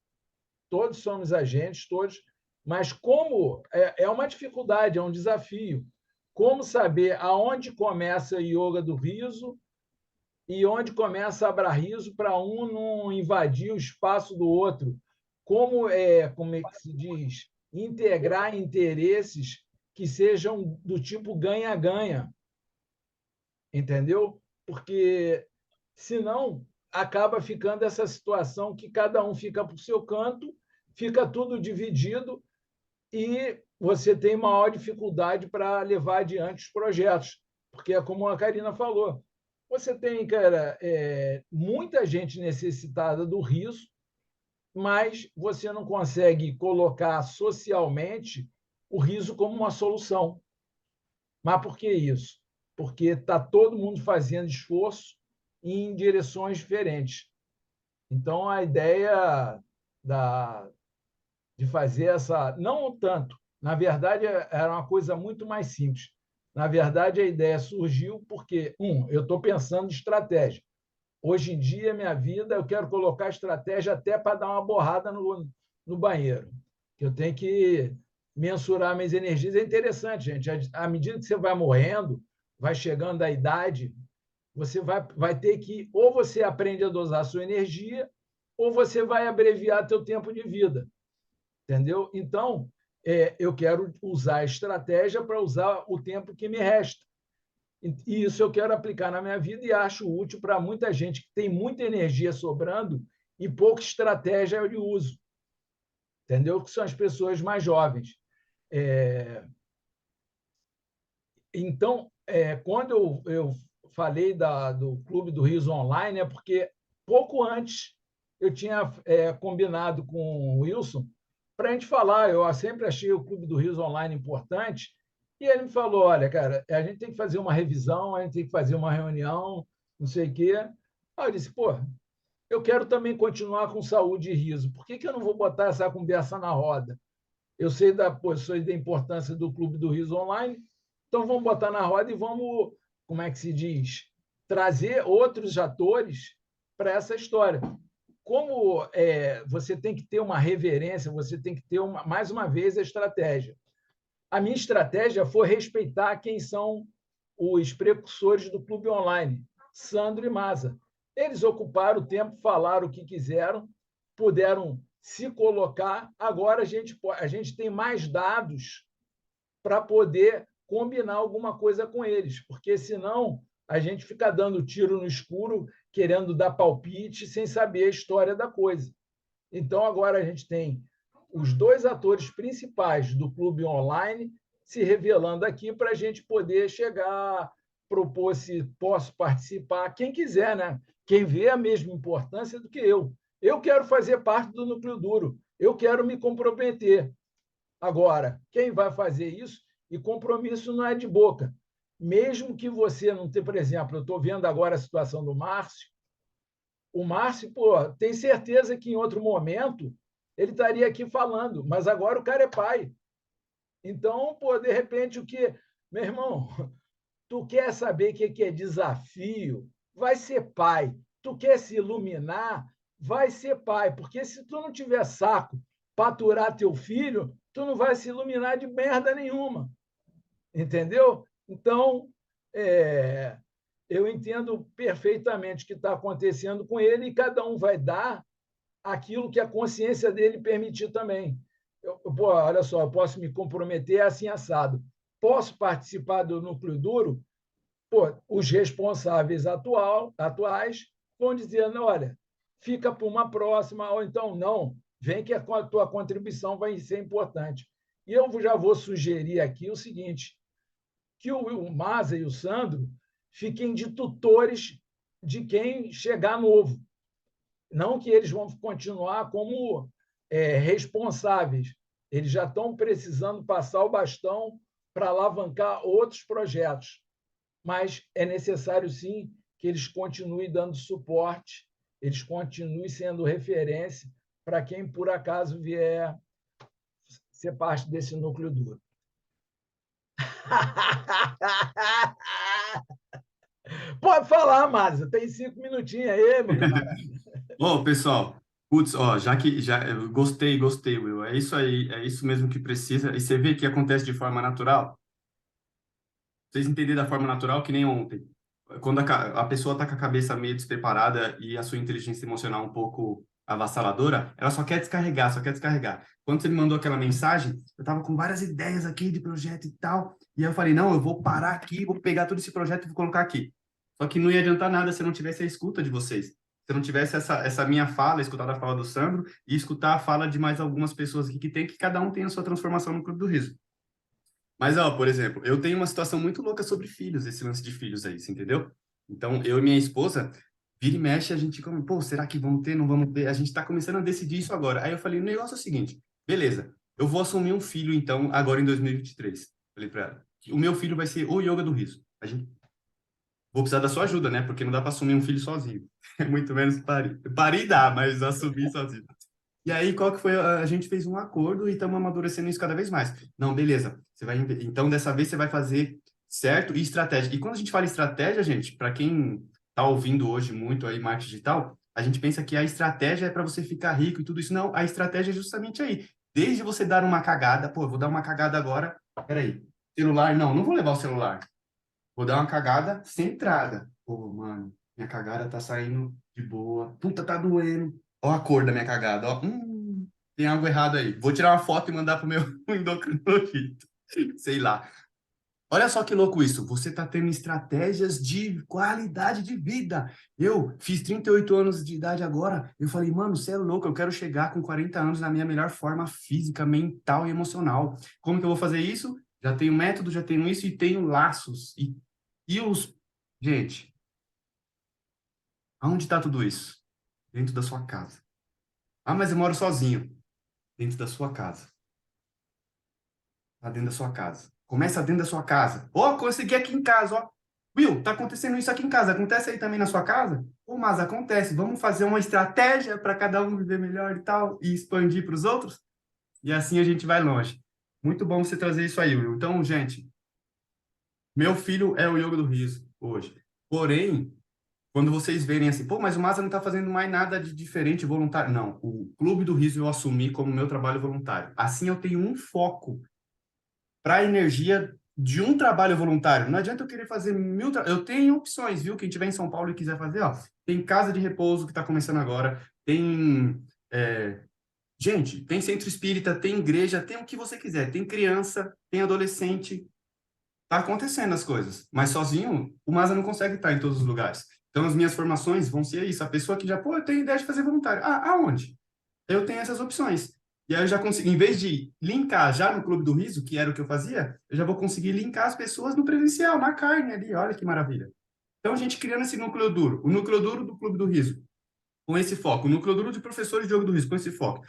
Todos somos agentes, todos, mas como é uma dificuldade, é um desafio. Como saber aonde começa a yoga do riso e onde começa a Abrariso para um não invadir o espaço do outro? Como é que se diz? Integrar interesses que sejam do tipo ganha-ganha, entendeu? Porque senão acaba ficando essa situação que cada um fica para o seu canto, fica tudo dividido e você tem maior dificuldade para levar adiante os projetos, porque é como a Karina falou, você tem, cara, muita gente necessitada do riso, mas você não consegue colocar socialmente o riso como uma solução. Mas por que isso? Porque está todo mundo fazendo esforço em direções diferentes. Então, a ideia de fazer essa. Não tanto. Na verdade, era uma coisa muito mais simples. Na verdade, a ideia surgiu porque, eu estou pensando em estratégia. Hoje em dia, minha vida, eu quero colocar estratégia até para dar uma borrada no banheiro. Eu tenho que mensurar minhas energias. É interessante, gente. À medida que você vai morrendo, vai chegando a idade, você vai ter que, ou você aprende a dosar a sua energia, ou você vai abreviar seu tempo de vida. Entendeu? Então, eu quero usar a estratégia para usar o tempo que me resta. E isso eu quero aplicar na minha vida e acho útil para muita gente que tem muita energia sobrando e pouca estratégia de uso. Entendeu? Que são as pessoas mais jovens. Então, quando eu falei do Clube do Riso Online, é porque pouco antes eu tinha combinado com o Wilson para a gente falar. Eu sempre achei o Clube do Riso Online importante, e ele me falou: olha, cara, a gente tem que fazer uma revisão, a gente tem que fazer uma reunião, não sei o quê. Aí eu disse: pô, eu quero também continuar com saúde e riso, por que eu não vou botar essa conversa na roda? Eu sei da posição e da importância do Clube do Riso Online, então vamos botar na roda e vamos, como é que se diz, trazer outros atores para essa história. Como você tem que ter uma reverência, você tem que ter, mais uma vez, a estratégia. A minha estratégia foi respeitar quem são os precursores do Clube Online, Sandro e Maza. Eles ocuparam o tempo, falaram o que quiseram, puderam se colocar. Agora a gente tem mais dados para poder combinar alguma coisa com eles, porque senão a gente fica dando tiro no escuro, querendo dar palpite, sem saber a história da coisa. Então, agora a gente tem os dois atores principais do Clube Online se revelando aqui para a gente poder chegar, propor se posso participar, quem quiser, né? Quem vê a mesma importância do que eu. Eu quero fazer parte do núcleo duro, eu quero me comprometer. Agora, quem vai fazer isso? E compromisso não é de boca. Mesmo que você não tenha, por exemplo, eu estou vendo agora a situação do Márcio. O Márcio, tem certeza que em outro momento ele estaria aqui falando, mas agora o cara é pai. Então, de repente, o que. Meu irmão, tu quer saber o que é desafio? Vai ser pai. Tu quer se iluminar? Vai ser pai. Porque se tu não tiver saco para aturar teu filho, tu não vai se iluminar de merda nenhuma. Entendeu? Então, eu entendo perfeitamente o que está acontecendo com ele e cada um vai dar aquilo que a consciência dele permitir também. Olha só, eu posso me comprometer assim assado. Posso participar do núcleo duro? Os responsáveis atuais vão dizendo: olha, fica para uma próxima, ou então não, vem que a tua contribuição vai ser importante. E eu já vou sugerir aqui o seguinte, que o Maza e o Sandro fiquem de tutores de quem chegar novo. Não que eles vão continuar como responsáveis. Eles já estão precisando passar o bastão para alavancar outros projetos. Mas é necessário, sim, que eles continuem dando suporte, eles continuem sendo referência para quem, por acaso, vier ser parte desse núcleo duro. Pode falar, Márcio, tem 5 minutinhos aí, meu camarada. Bom, pessoal, putz, eu gostei, Will. É isso aí, é isso mesmo que precisa. E você vê que acontece de forma natural. Vocês entenderam da forma natural, que nem ontem. Quando a pessoa está com a cabeça meio despreparada e a sua inteligência emocional um pouco avassaladora, ela só quer descarregar, só quer descarregar. Quando você me mandou aquela mensagem, eu estava com várias ideias aqui de projeto e tal, e aí eu falei: não, eu vou parar aqui, vou pegar todo esse projeto e vou colocar aqui. Só que não ia adiantar nada se eu não tivesse a escuta de vocês. Se eu não tivesse essa minha fala, escutar a fala do Sandro e escutar a fala de mais algumas pessoas aqui que cada um tem a sua transformação no Clube do Riso. Mas, por exemplo, eu tenho uma situação muito louca sobre filhos, esse lance de filhos aí, você entendeu? Então, eu e minha esposa, vira e mexe, a gente como, será que vamos ter, não vamos ter? A gente tá começando a decidir isso agora. Aí eu falei: o negócio é o seguinte, beleza, eu vou assumir um filho, então, agora em 2023. Falei pra ela, o meu filho vai ser o Yoga do Riso. Vou precisar da sua ajuda, né? Porque não dá para assumir um filho sozinho. Muito menos parir. Parir dá, mas assumir sozinho. E aí, qual que foi? A gente fez um acordo e estamos amadurecendo isso cada vez mais. Não, beleza. Então, dessa vez, você vai fazer certo e estratégia. E quando a gente fala estratégia, gente, para quem está ouvindo hoje muito aí marketing digital, a gente pensa que a estratégia é para você ficar rico e tudo isso. Não, a estratégia é justamente aí. Desde você dar uma cagada, pô, eu vou dar uma cagada agora. Peraí, celular? Não vou levar o celular. Vou dar uma cagada centrada. Pô, mano, minha cagada tá saindo de boa. Puta, tá doendo. Ó a cor da minha cagada, ó. Tem algo errado aí. Vou tirar uma foto e mandar pro meu endocrinologista. Sei lá. Olha só que louco isso. Você tá tendo estratégias de qualidade de vida. Eu fiz 38 anos de idade agora. Eu falei, mano, você é louco. Eu quero chegar com 40 anos na minha melhor forma física, mental e emocional. Como que eu vou fazer isso? Já tenho método, já tenho isso e tenho laços. E os... Gente, aonde está tudo isso? Dentro da sua casa. Ah, mas eu moro sozinho. Dentro da sua casa. Tá dentro da sua casa. Começa dentro da sua casa. Ó, consegui aqui em casa, ó. Will, tá acontecendo isso aqui em casa. Acontece aí também na sua casa? Pô, mas acontece. Vamos fazer uma estratégia para cada um viver melhor e tal, e expandir para os outros? E assim a gente vai longe. Muito bom você trazer isso aí, Will. Então, gente, meu filho é o Yoga do Riso hoje. Porém, quando vocês verem assim, pô, mas o Masa não está fazendo mais nada de diferente voluntário. Não, o Clube do Riso eu assumi como meu trabalho voluntário. Assim eu tenho um foco para a energia de um trabalho voluntário. Não adianta eu querer fazer eu tenho opções, viu? Quem estiver em São Paulo e quiser fazer, ó, tem casa de repouso que está começando agora, tem... Gente, tem centro espírita, tem igreja, tem o que você quiser. Tem criança, tem adolescente. Tá acontecendo as coisas. Mas sozinho, o Masa não consegue estar em todos os lugares. Então, as minhas formações vão ser isso. A pessoa que já, pô, eu tenho ideia de fazer voluntário. Ah, aonde? Eu tenho essas opções. E aí eu já consigo, em vez de linkar já no Clube do Riso, que era o que eu fazia, eu já vou conseguir linkar as pessoas no presencial, na carne ali. Olha que maravilha. Então, a gente criando esse núcleo duro. O núcleo duro do Clube do Riso, com esse foco. O núcleo duro de professores de Yoga do Riso, com esse foco.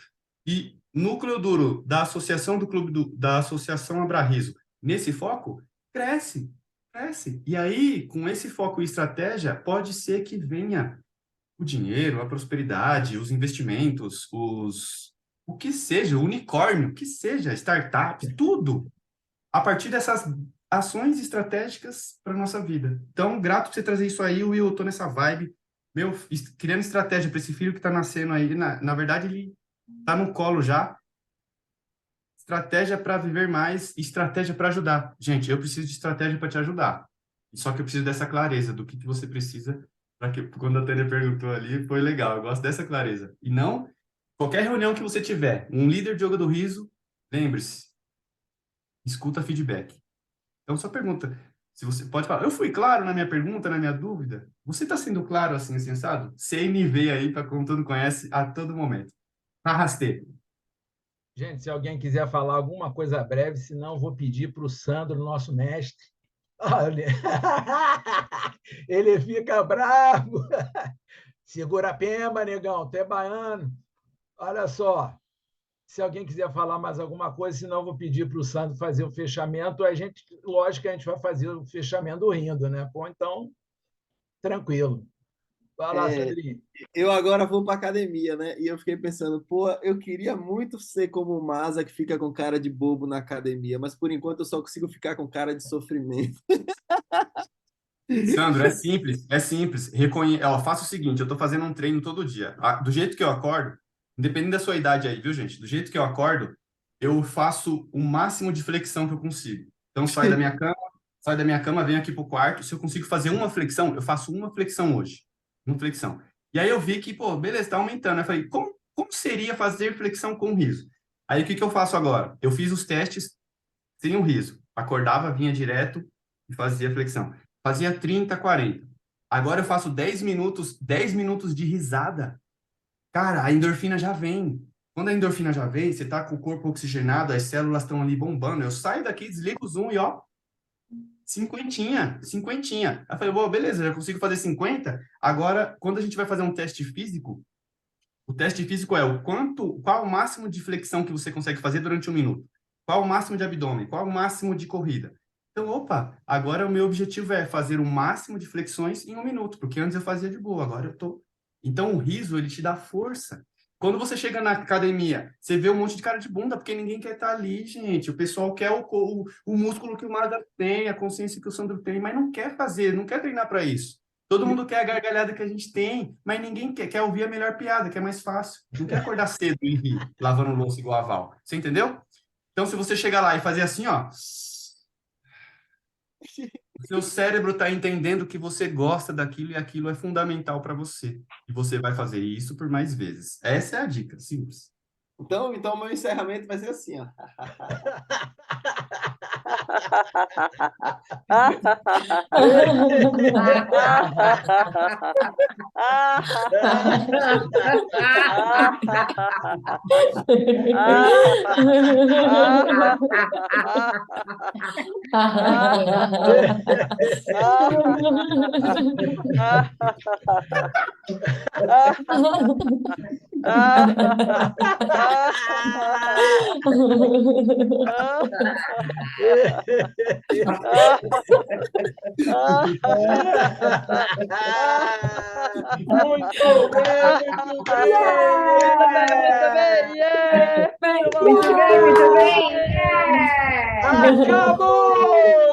E núcleo duro da associação da Associação Abrariso, nesse foco, cresce. E aí, com esse foco e estratégia, pode ser que venha o dinheiro, a prosperidade, os investimentos, o que seja, o unicórnio, o que seja, startup, tudo, a partir dessas ações estratégicas para nossa vida. Então, grato por você trazer isso aí, Will, eu tô nessa vibe, criando estratégia para esse filho que está nascendo aí, na verdade, ele está no colo já. Estratégia para viver mais, estratégia para ajudar. Gente, eu preciso de estratégia para te ajudar. Só que eu preciso dessa clareza do que você precisa, para que quando a Tânia perguntou ali, foi legal. Eu gosto dessa clareza. E não qualquer reunião que você tiver, um líder de Yoga do Riso, lembre-se, escuta feedback. Então só pergunta, se você pode falar, eu fui claro na minha pergunta, na minha dúvida? Você está sendo claro assim, sensado? CNV aí, para como todo conhece, a todo momento. Arrastei. Gente, se alguém quiser falar alguma coisa breve, senão eu vou pedir para o Sandro, nosso mestre. Olha, ele fica bravo. Segura a pemba, negão, tu é baiano. Olha só, se alguém quiser falar mais alguma coisa, senão eu vou pedir para o Sandro fazer o fechamento. Lógico que a gente vai fazer o fechamento rindo, né? Pô, então, tranquilo. Vai lá, Sandrinho. Eu agora vou para academia, né? E eu fiquei pensando, pô, eu queria muito ser como o Masa, que fica com cara de bobo na academia, mas por enquanto eu só consigo ficar com cara de sofrimento. Sandro, é simples, é simples. Faça o seguinte, eu estou fazendo um treino todo dia. Do jeito que eu acordo, independente da sua idade aí, viu, gente? Do jeito que eu acordo, eu faço o máximo de flexão que eu consigo. Então, saio da minha cama, venho aqui pro quarto. Se eu consigo fazer uma flexão, eu faço uma flexão hoje. Uma flexão. E aí eu vi que, pô, beleza, tá aumentando. Eu falei, como seria fazer flexão com riso? Aí o que eu faço agora? Eu fiz os testes sem o riso. Acordava, vinha direto e fazia flexão. Fazia 30, 40. Agora eu faço 10 minutos de risada. Cara, a endorfina já vem. Quando a endorfina já vem, você tá com o corpo oxigenado, as células estão ali bombando. Eu saio daqui, desligo o Zoom e ó, cinquentinha. Aí eu falei, bom, beleza, já consigo fazer 50. Agora, quando a gente vai fazer um teste físico, o teste físico é qual o máximo de flexão que você consegue fazer durante 1 minuto? Qual o máximo de abdômen? Qual o máximo de corrida? Então, agora o meu objetivo é fazer o máximo de flexões em 1 minuto, porque antes eu fazia de boa, agora eu tô... Então, o riso, ele te dá força. Quando você chega na academia, você vê um monte de cara de bunda, porque ninguém quer estar ali, gente. O pessoal quer o músculo que o Maza tem, a consciência que o Sandro tem, mas não quer fazer, não quer treinar para isso. Todo mundo quer a gargalhada que a gente tem, mas ninguém quer ouvir a melhor piada, que é mais fácil. Não quer acordar cedo e rir, lavando louça igual a Val. Você entendeu? Então, se você chegar lá e fazer assim, ó... Seu cérebro está entendendo que você gosta daquilo e aquilo é fundamental para você. E você vai fazer isso por mais vezes. Essa é a dica, simples. Então, o meu encerramento vai ser assim, ó. Muito bem, muito bem. Muito bem, muito bem. Acabou!